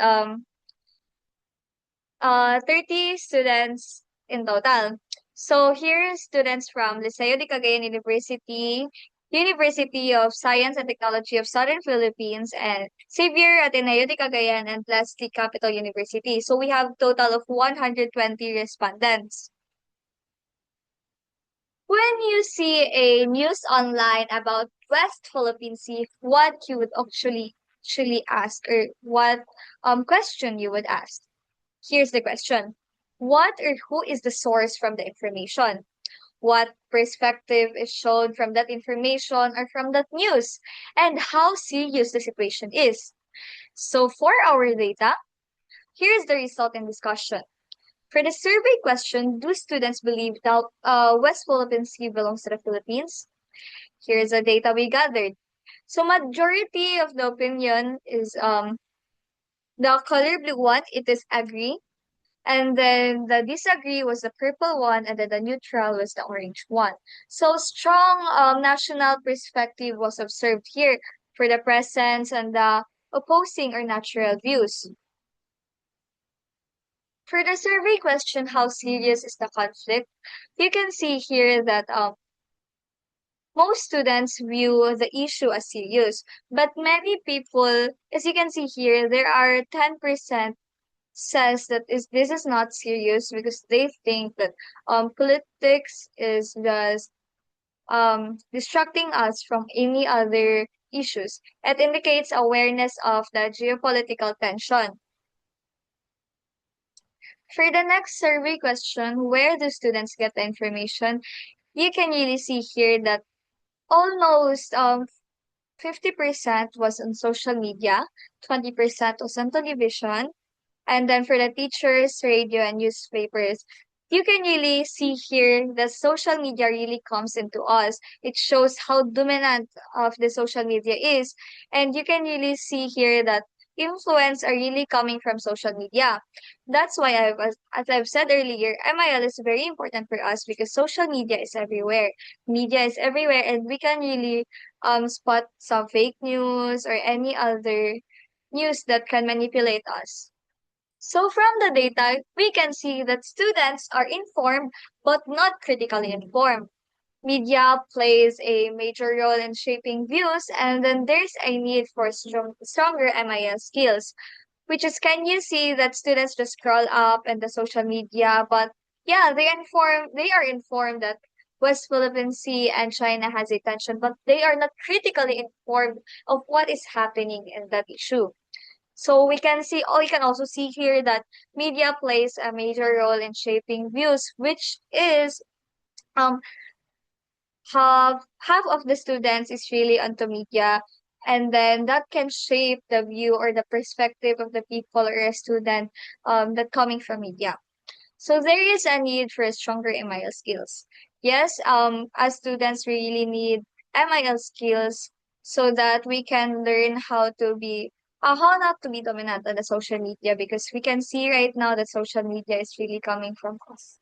30 students in total. So here are students from Liceo de Cagayan University, University of Science and Technology of Southern Philippines, and Xavier Ateneo de Cagayan, and lastly, Capital University. So we have total of 120 respondents. When you see a news online about West Philippine Sea, what you would actually ask, or what question you would ask? Here's the question. What or who is the source from the information? What perspective is shown from that information or from that news? And how serious the situation is? So for our data, here's the result in discussion. For the survey question, do students believe that West Philippine Sea belongs to the Philippines? Here's the data we gathered. So majority of the opinion is the color blue one, it is agree. And then the disagree was the purple one, and then the neutral was the orange one. So strong national perspective was observed here for the presence and the opposing or natural views. For the survey question, how serious is the conflict? You can see here that most students view the issue as serious, but many people, as you can see here, there are 10% says that this is not serious because they think that politics is just distracting us from any other issues. It indicates awareness of the geopolitical tension. For the next survey question, where do students get the information? You can really see here that almost 50% was on social media, 20% was on television, and then for the teachers, radio, and newspapers, you can really see here that social media really comes into us. It shows how dominant of the social media is. And you can really see here that influence are really coming from social media. That's why as I've said earlier, MIL is very important for us because social media is everywhere. Media is everywhere, and we can really spot some fake news or any other news that can manipulate us. So from the data, we can see that students are informed but not critically informed. Media plays a major role in shaping views, and then there's a need for stronger MIL skills, which is can you see that students just scroll up in the social media, but yeah, they are informed that West Philippine Sea and China has a tension, but they are not critically informed of what is happening in that issue. So we can also see here that media plays a major role in shaping views, which is um half of the students is really onto media, and then that can shape the view or the perspective of the people or a student that coming from media. So there is a need for a stronger MIL skills. Yes, as students we really need MIL skills so that we can learn how not to be dominant on the social media, because we can see right now that social media is really coming from us.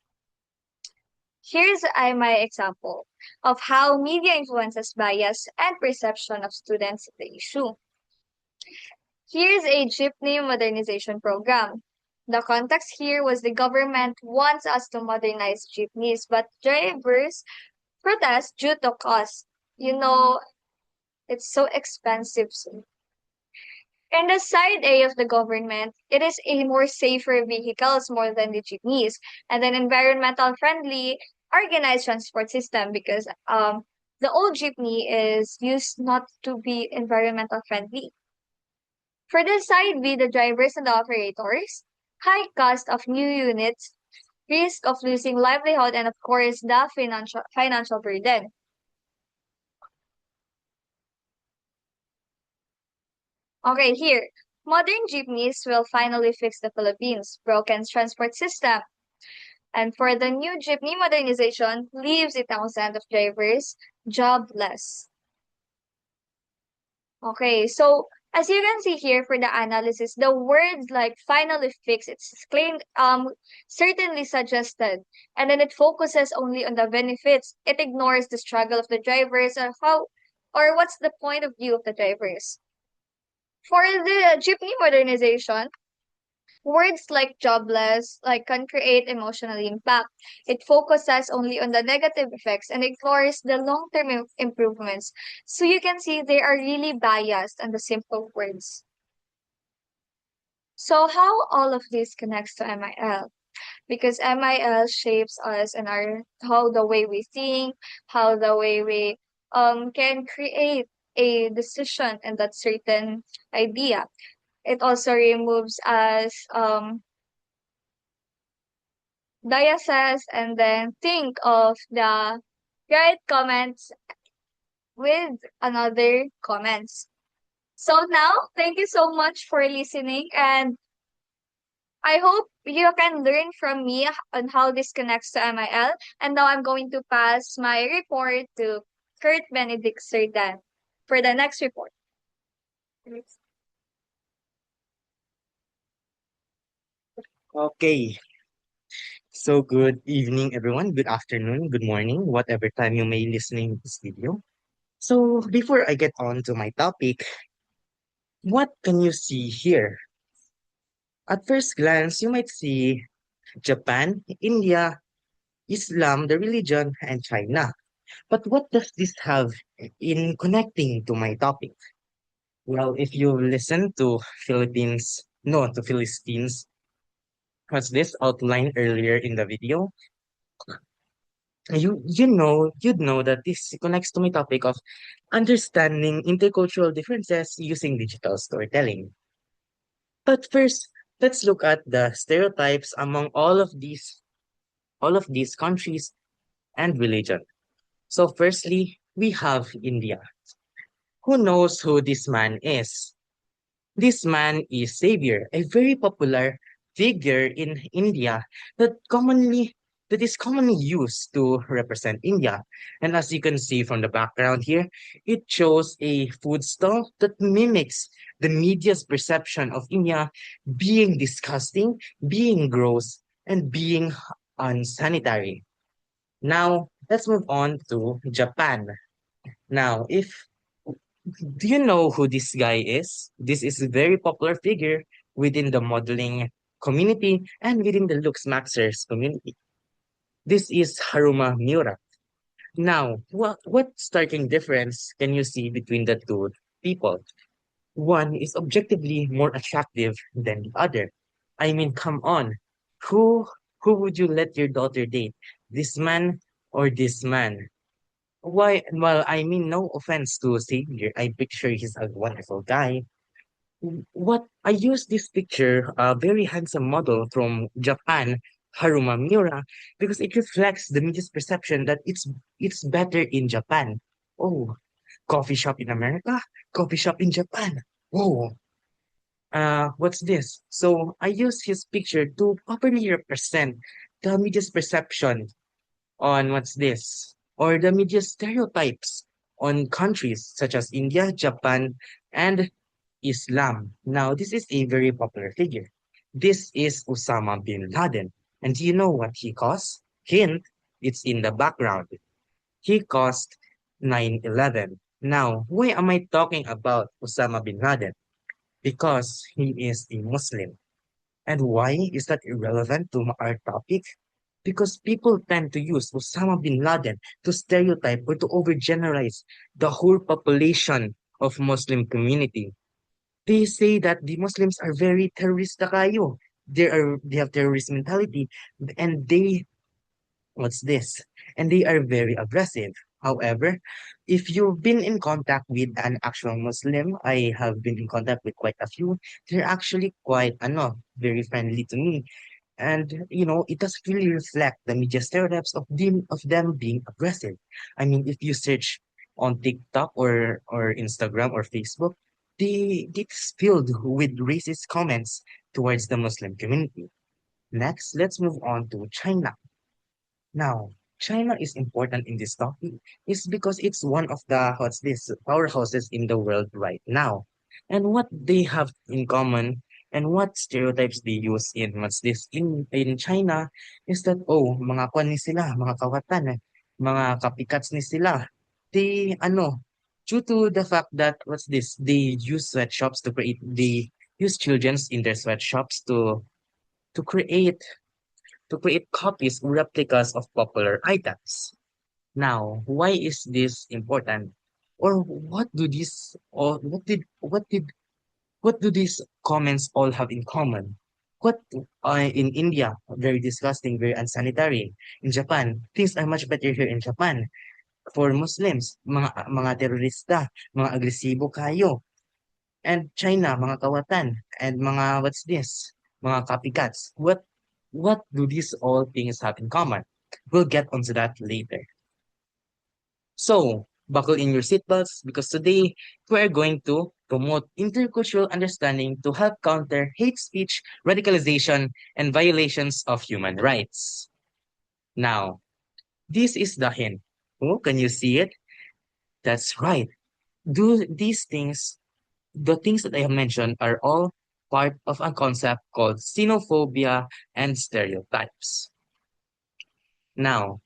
Here's my example of how media influences bias and perception of students in the issue. Here's a jeepney modernization program. The context here was the government wants us to modernize jeepneys, but drivers protest due to cost. You know, it's so expensive. In the side A of the government, it is a more safer vehicles more than the jeepneys, and an environmental friendly organized transport system because the old jeepney is used not to be environmental friendly. For the side B, the drivers and the operators, high cost of new units, risk of losing livelihood, and of course the financial burden. Okay, here. Modern jeepneys will finally fix the Philippines' broken transport system. And for the new jeepney modernization, leaves 1,000 of drivers jobless. Okay, so as you can see here for the analysis, the words like finally fix, it's claimed certainly suggested, and then it focuses only on the benefits. It ignores the struggle of the drivers or how or what's the point of view of the drivers. For the jeepney modernization, words like jobless can create emotional impact. It focuses only on the negative effects and ignores the long-term improvements. So you can see they are really biased on the simple words. So how all of this connects to MIL? Because MIL shapes us and our how the way we think, how the way we can create a decision in that certain idea. It also removes us biases and then think of the right comments with another comments. So now, thank you so much for listening, and I hope you can learn from me on how this connects to MIL. And now I'm going to pass my report to Kurt Benedict Serdan for the next report. Okay, so good evening, everyone. Good afternoon, good morning, whatever time you may listening to this video. So before I get on to my topic, what can you see here? At first glance, you might see Japan, India, Islam, the religion, and China. But what does this have in connecting to my topic? Well, if you listen to Philistines, what's this outlined earlier in the video, you'd know that this connects to my topic of understanding intercultural differences using digital storytelling. But first, let's look at the stereotypes among all of these countries and religion. So firstly, we have India. Who knows who this man is? This man is Savior, a very popular figure in India that commonly that is commonly used to represent India. And as you can see from the background here, it shows a food stall that mimics the media's perception of India being disgusting, being gross, and being unsanitary. Now, let's move on to Japan. Now, if do you know who this guy is? This is a very popular figure within the modeling community and within the Lux Maxers community. This is Haruma Miura. Now, what striking difference can you see between the two people? One is objectively more attractive than the other. I mean, come on. Who who would you let your daughter date? This man or this man? Why? Well, I mean, no offense to Xavier. I picture he's a wonderful guy. What I use this picture, a very handsome model from Japan, Haruma Miura, because it reflects the media's perception that it's better in Japan. Oh, coffee shop in America, coffee shop in Japan. Whoa, what's this? So I use his picture to properly represent the media's perception on what's this, or the media stereotypes on countries such as India, Japan, and Islam. Now, this is a very popular figure. This is Osama bin Laden. And do you know what he caused? Hint, it's in the background. He caused 9/11. Now, why am I talking about Osama bin Laden? Because he is a Muslim. And why is that irrelevant to our topic? Because people tend to use Osama bin Laden to stereotype or to overgeneralize the whole population of Muslim community. They say that the Muslims are very terrorist kayo. They have terrorist mentality and they what's this? And they are very aggressive. However, if you've been in contact with an actual Muslim, I have been in contact with quite a few, they're actually quite very friendly to me. And it doesn't really reflect the media stereotypes of them being aggressive. I mean, if you search on TikTok or Instagram or Facebook, it's filled with racist comments towards the Muslim community. Next, let's move on to China. Now, China is important in this topic is because it's one of the what's this powerhouses in the world right now. And what they have in common and what stereotypes they use in what's this in China is that mga kwan ni sila, mga kawatan, mga copycats ni sila. They due to the fact that what's this? They use sweatshops to create. They use childrens in their sweatshops to create to create copies or replicas of popular items. Now, why is this important? Or what do these comments all have in common? What in India, very disgusting, very unsanitary. In Japan, things are much better here in Japan. For Muslims, mga terorista, mga agresibo kayo. And China, mga kawatan, and mga what's this? Mga copycats. What do these all things have in common? We'll get onto that later. So, buckle in your seatbelts because today we are going to promote intercultural understanding to help counter hate speech, radicalization, and violations of human rights. Now, this is the hint. Oh, can you see it? That's right. Do these things, the things that I have mentioned, are all part of a concept called xenophobia and stereotypes. Now,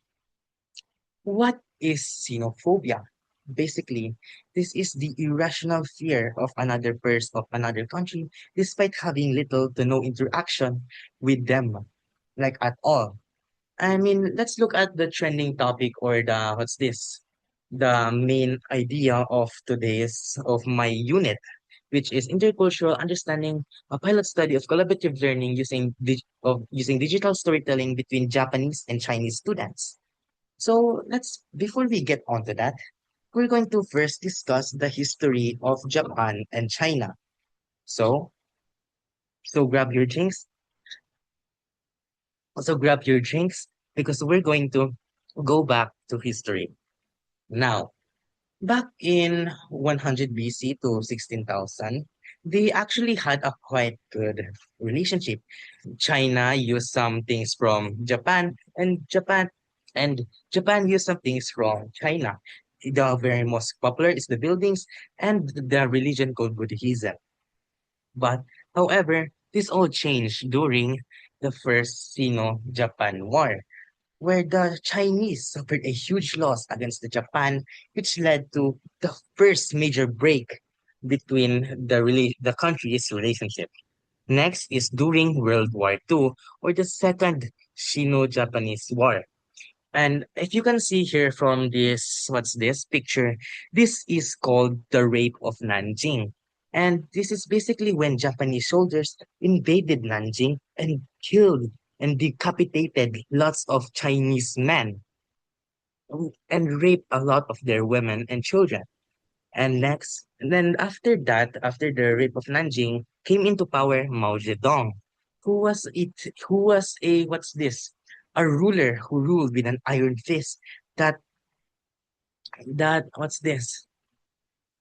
what is xenophobia? Basically, this is the irrational fear of another person of another country despite having little to no interaction with them, like at all. I mean, let's look at the trending topic or the what's this? The main idea of today's of my unit, which is intercultural understanding, a pilot study of collaborative learning using digital storytelling between Japanese and Chinese students. So let's before we get onto that, we're going to first discuss the history of Japan and China. So, so grab your drinks. So grab your drinks because we're going to go back to history. Now, back in 100 BC to 16,000, they actually had a quite good relationship. China used some things from and Japan used some things from China. The very most popular is the buildings and the religion called Buddhism. But however, this all changed during the first Sino-Japan War, where the Chinese suffered a huge loss against the Japan, which led to the first major break between the country's relationship. Next is during World War II or the Second Sino-Japanese War. And if you can see here from this, what's this picture? This is called the Rape of Nanjing. And this is basically when Japanese soldiers invaded Nanjing and killed and decapitated lots of Chinese men and raped a lot of their women and children. And then after that, after the rape of Nanjing, came into power Mao Zedong, who was a, what's this? A ruler who ruled with an iron fist that, what's this?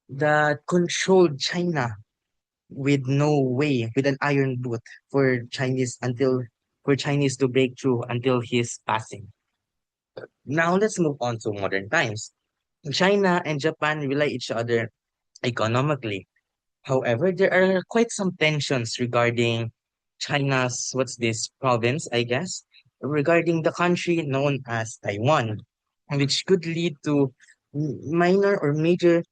That controlled China with no way, with an iron boot for Chinese to break through until his passing. Now let's move on to modern times. China and Japan rely each other economically. However, there are quite some tensions regarding China's, what's this, province, I guess, regarding the country known as Taiwan, which could lead to minor or major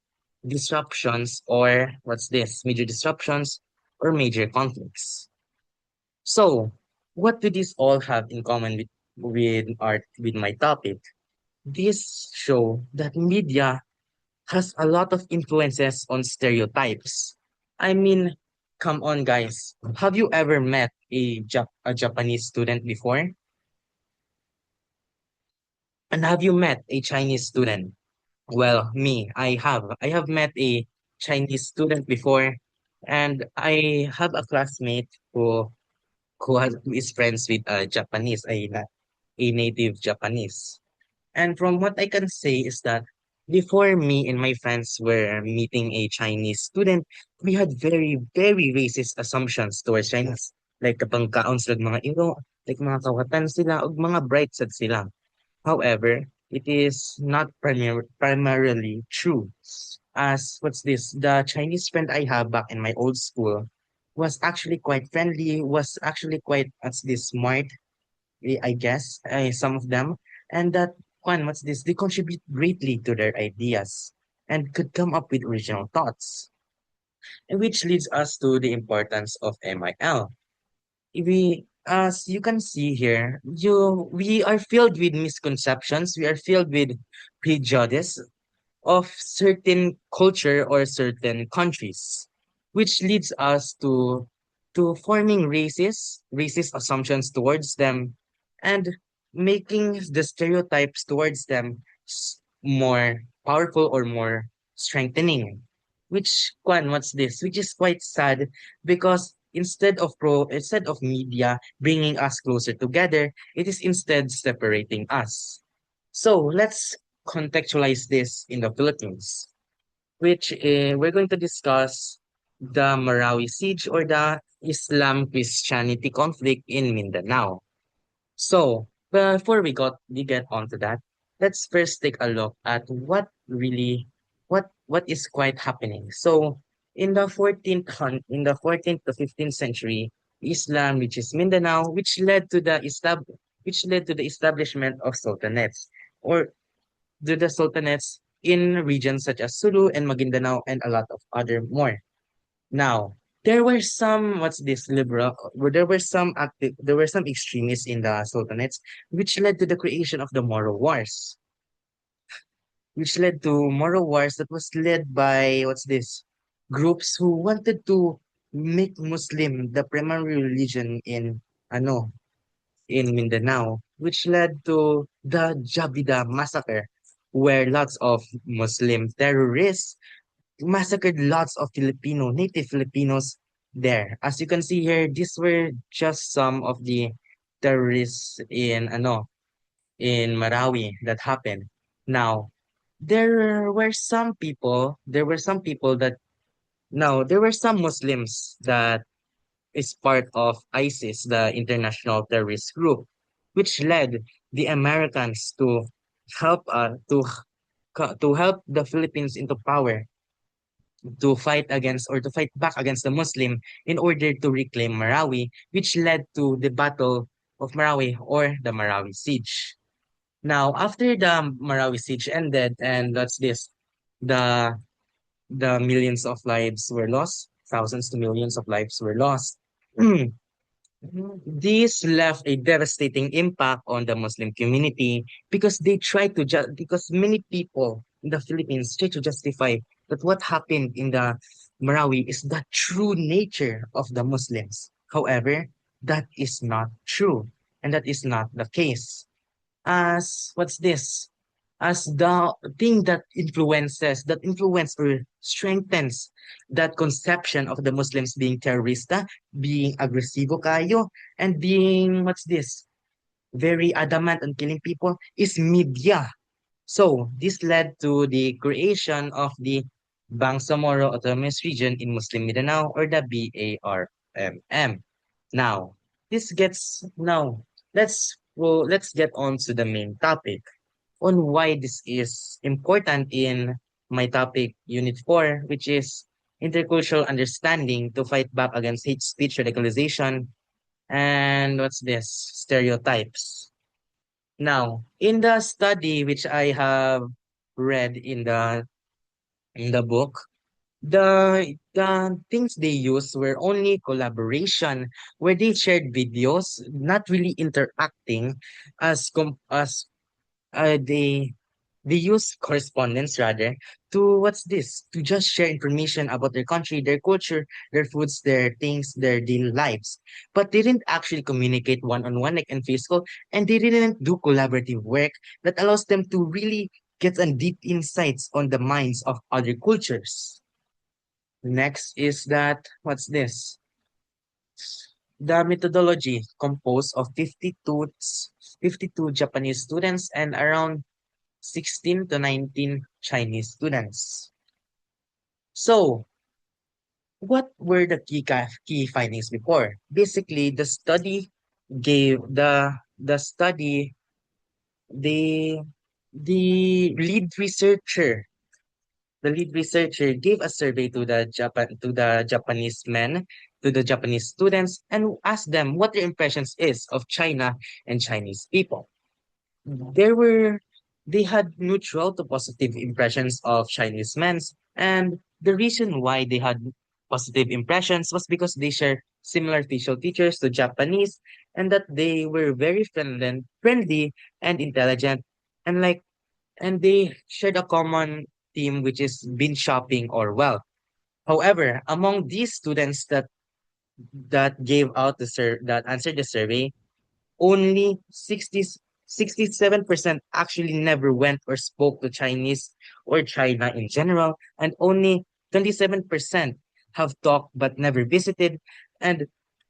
disruptions or what's this, major disruptions or major conflicts. So, what do these all have in common with my topic? This show that media has a lot of influences on stereotypes. I mean, come on, guys. Have you ever met a Japanese student before? And have you met a Chinese student? Well, me, I have. I have met a Chinese student before, and I have a classmate who is friends with a Japanese, a native Japanese. And from what I can say is that before me and my friends were meeting a Chinese student, we had very, very racist assumptions towards Chinese. Like kapag kaon sila mga iro, like mga kawatan sila, o mga bright side sila. However, it is not primarily true. As what's this? The Chinese friend I have back in my old school was actually quite friendly, was actually quite what's this smart, I guess, some of them. And that one, what's this? They contribute greatly to their ideas. and could come up with original thoughts. And which leads us to the importance of MIL. As you can see here, we are filled with misconceptions, we are filled with prejudice of certain culture or certain countries, which leads us to forming racist assumptions towards them, and making the stereotypes towards them more powerful or more strengthening. What's this? Which is quite sad because instead of media bringing us closer together, it is instead separating us. So let's contextualize this in the Philippines, which we're going to discuss the Marawi siege or the Islam Christianity conflict in Mindanao. So before we get onto that, let's first take a look at what is quite happening. So in the 14th to 15th century, Islam reaches Mindanao, which led to the establishment of sultanates, or to the sultanates in regions such as Sulu and Maguindanao and a lot of other more. Now, there were some what's this liberal where there were some extremists in the sultanates, which led to the creation of the Moro Wars, which led to Moro Wars that was led by what's this groups who wanted to make Muslim the primary religion in ano in Mindanao, which led to the Jabida massacre, where lots of Muslim terrorists massacred lots of native Filipinos there. As you can see here, these were just some of the terrorists in Marawi that happened. Now, there were some people that now there were some Muslims that is part of ISIS, the international terrorist group, which led the Americans to help to help the Philippines into power to fight against or to fight back against the Muslim in order to reclaim Marawi, which led to the Battle of Marawi or the Marawi Siege. Now, after the Marawi Siege ended, and that's this, the the millions of lives were lost, thousands to millions of lives were lost. This left a devastating impact on the Muslim community because because many people in the Philippines try to justify that what happened in the Marawi is the true nature of the Muslims. However, that is not true, and that is not the case. As what's this? As the thing that influence or strengthens that conception of the Muslims being terrorista, being agresivo kayo, and being what's this? Very adamant on killing people is media. So this led to the creation of the Bangsamoro Autonomous Region in Muslim Mindanao, or the BARMM. Now, let's get on to the main topic on why this is important in my topic unit 4, which is intercultural understanding to fight back against hate speech, radicalization, and what's this? Stereotypes. Now, in the study which I have read in the book, the things they used were only collaboration, where they shared videos, not really interacting as they use correspondence rather to what's this to just share information about their country, their culture, their foods, their things, their daily lives, but they didn't actually communicate one-on-one like in physical, and they didn't do collaborative work that allows them to really get a deep insights on the minds of other cultures. Next is that what's this the methodology composed of 52 Japanese students and around 16 to 19 Chinese students. So, what were the key findings before? Basically, gave the study the the lead researcher the lead researcher gave a survey to the Japanese men, to the Japanese students, and asked them what their impressions is of China and Chinese people. There were they had neutral to positive impressions of Chinese men. And the reason why they had positive impressions was because they share similar facial features to Japanese and that they were very friendly and intelligent and they shared a common theme which is bin shopping or wealth. However, among these students that gave out that answered the survey, only 67% actually never went or spoke to Chinese or China in general, and only 27% have talked but never visited, and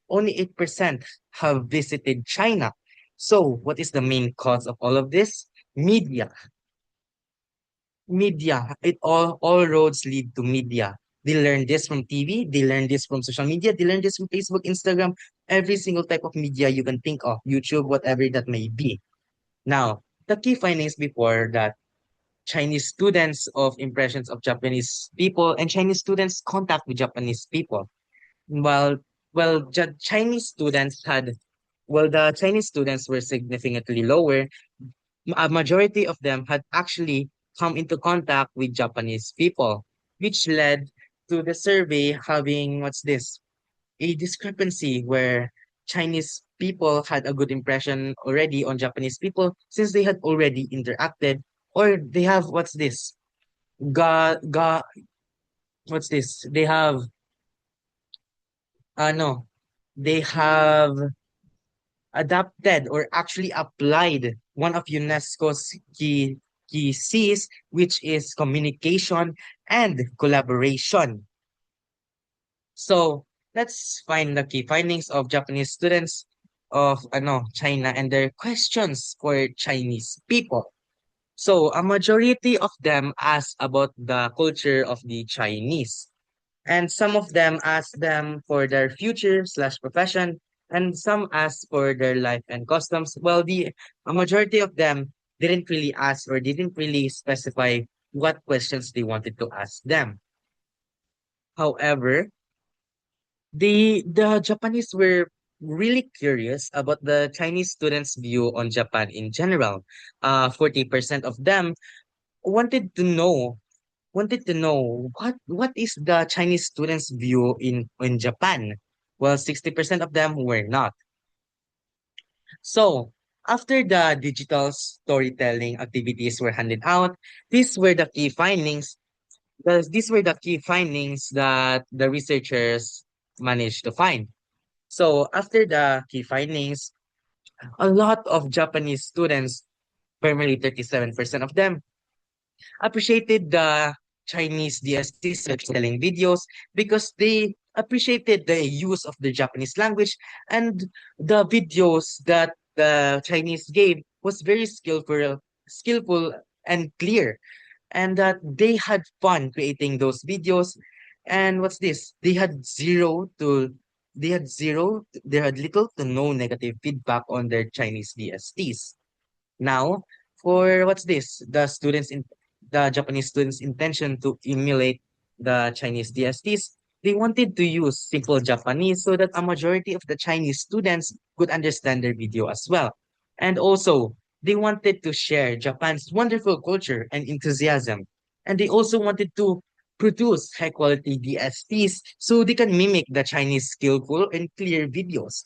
only 8% have visited China. So, what is the main cause of all of this? Media. Media. All roads lead to media. They learn this from TV, they learn this from social media, they learn this from Facebook, Instagram, every single type of media you can think of, YouTube, whatever that may be. Now, the key findings before that Chinese students of impressions of Japanese people and Chinese students contact with Japanese people. While Chinese students had the Chinese students were significantly lower, a majority of them had actually come into contact with Japanese people, which led to the survey having a discrepancy where Chinese people had a good impression already on Japanese people since they had already interacted, or they have ga ga they have no they have adapted or actually applied one of UNESCO's key C's, which is communication and collaboration. So let's find the key findings of Japanese students of China and their questions for Chinese people. So a majority of them ask about the culture of the Chinese. And some of them ask them for their future slash profession, and some ask for their life and customs. Well, the a majority of them didn't really ask or didn't really specify what questions they wanted to ask them. However, the Japanese were really curious about the Chinese students' view on Japan in general. 40% of them wanted to know what is the Chinese students' view in Japan. Well, 60% of them were not. So after the digital storytelling activities were handed out, these were the key findings. These were the key findings that the researchers managed to find. So after the key findings, a lot of Japanese students, primarily 37% of them, appreciated the Chinese DST selling videos because they appreciated the use of the Japanese language, and the videos that the Chinese gave was very skillful and clear, and that they had fun creating those videos. And what's this? They had little to no negative feedback on their Chinese DSTs. Now, for the Japanese students' intention to emulate the Chinese DSTs, they wanted to use simple Japanese so that a majority of the Chinese students could understand their video as well. And also, they wanted to share Japan's wonderful culture and enthusiasm. And they also wanted to produce high quality DSTs so they can mimic the Chinese skillful and clear videos.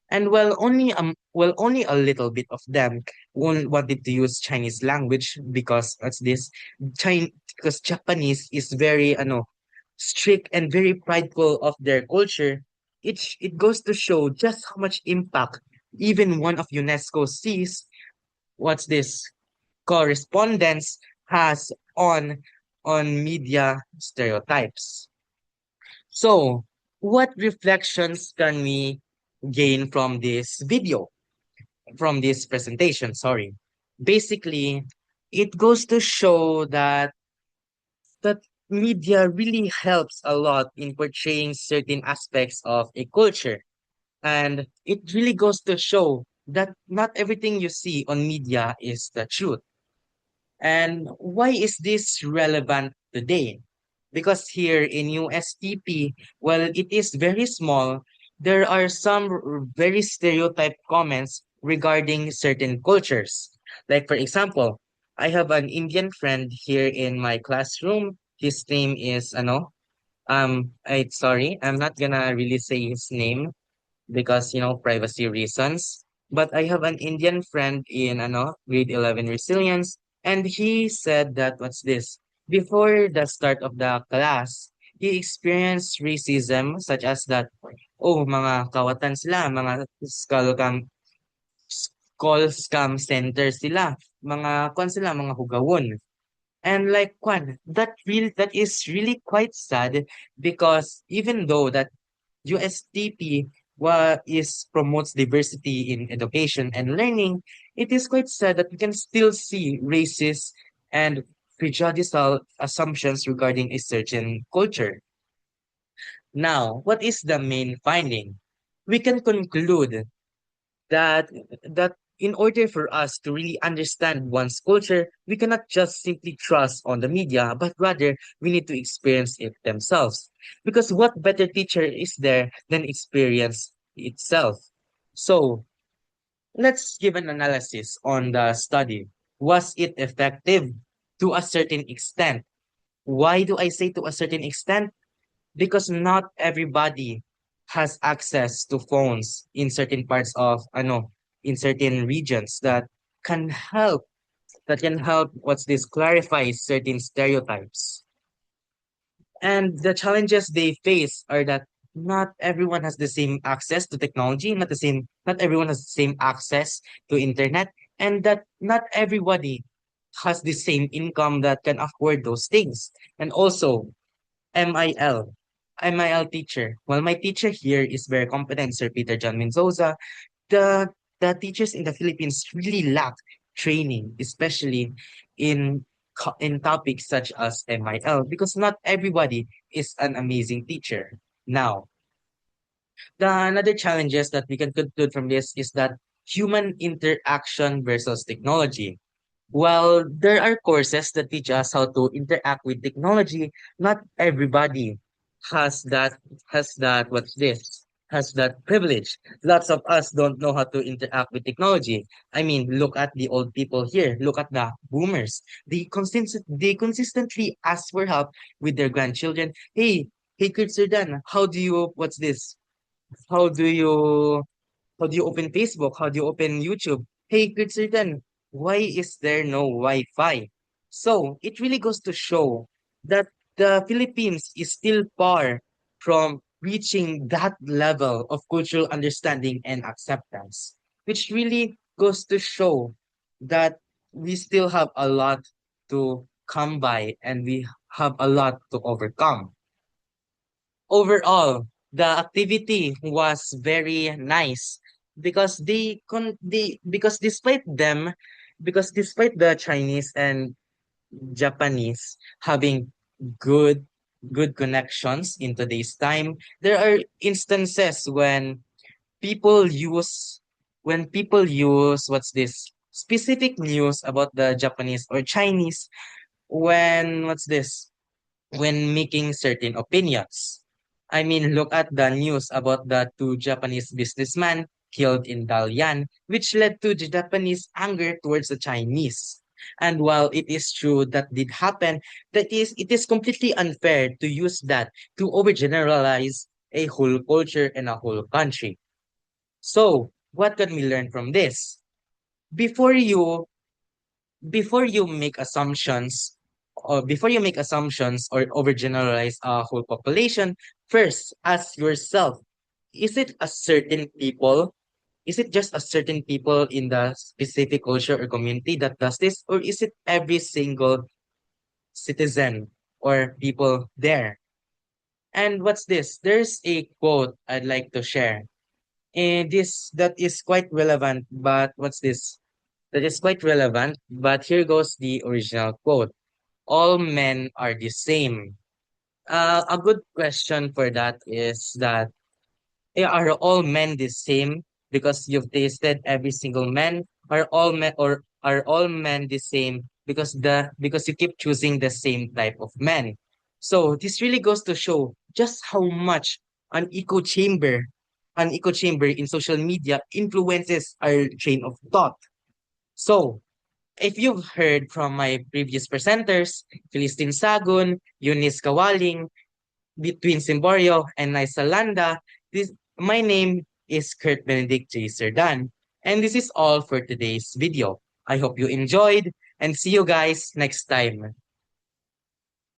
And only a little bit of them wanted to use Chinese language because because Japanese is very strict and very prideful of their culture. It goes to show just how much impact even one of UNESCO sees what's this correspondence has on media stereotypes. So, what reflections can we gain from this video? From this presentation, sorry. Basically, it goes to show that media really helps a lot in portraying certain aspects of a culture. And it really goes to show that not everything you see on media is the truth. And why is this relevant today? Because here in USTP, while it is very small, there are some very stereotype comments regarding certain cultures. Like, for example, I have an Indian friend here in my classroom. His name is sorry, I'm not gonna really say his name because privacy reasons. But I have an Indian friend in grade 11 resilience, and he said that what's this? Before the start of the class, he experienced racism such as that, oh, mga kawatan sila, mga skull scam center sila, mga kwan sila, mga hugawon. And like kwan, that is really quite sad because even though that USTP is promotes diversity in education and learning, it is quite sad that we can still see racist and prejudicial assumptions regarding a certain culture. Now, what is the main finding? We can conclude that in order for us to really understand one's culture, we cannot just simply trust on the media, but rather we need to experience it themselves. Because what better teacher is there than experience itself? So let's give an analysis on the study. Was it effective? To a certain extent. Why do I say to a certain extent? Because not everybody has access to phones in certain parts of in certain regions can help can help what's this clarify certain stereotypes. And the challenges they face are that not everyone has the same access to technology, not everyone has the same access to internet, and that not everybody has the same income that can afford those things. And also MIL. MIL teacher. Well, my teacher here is very competent, Sir Peter John Mendoza. The teachers in the Philippines really lack training, especially in topics such as MIL, because not everybody is an amazing teacher. Now, the another challenges that we can conclude from this is that human interaction versus technology. While there are courses that teach us how to interact with technology, not everybody has that what's this has that privilege. Lots of us don't know how to interact with technology. I mean, look at the old people here. Look at the boomers. They consistently ask for help with their grandchildren. Hey, kids are done. How do you what's this? How do you how do you open Facebook? How do you open YouTube? Hey, good certain, why is there no Wi-Fi? So it really goes to show that the Philippines is still far from reaching that level of cultural understanding and acceptance, which really goes to show that we still have a lot to come by and we have a lot to overcome. Overall, the activity was very nice because because despite the Chinese and Japanese having good connections in today's time, there are instances when people use what's this specific news about the Japanese or Chinese when what's this when making certain opinions. I mean, look at the news about the two Japanese businessmen killed in Dalian, which led to the Japanese anger towards the Chinese. And while it is true that did happen, it is completely unfair to use that to overgeneralize a whole culture and a whole country. So, what can we learn from this? Before you before you make assumptions or overgeneralize a whole population, first ask yourself, is it a certain people? Is it just a certain people in the specific culture or community that does this? Or is it every single citizen or people there? And what's this? There's a quote I'd like to share. And this that is quite relevant, but what's this? That is quite relevant, but here goes the original quote. All men are the same. A good question for that is that are all men the same? Because you've tasted every single man. Are all men the same? Because you keep choosing the same type of men. So this really goes to show just how much an echo chamber, an echo chamber in social media influences our train of thought. So If you've heard from my previous presenters, Philistine Sagun, Eunice Kawaling, between Simborio and Naisalanda, my name is Kurt Benedict J. Serdan, and this is all for today's video. I hope you enjoyed, and see you guys next time.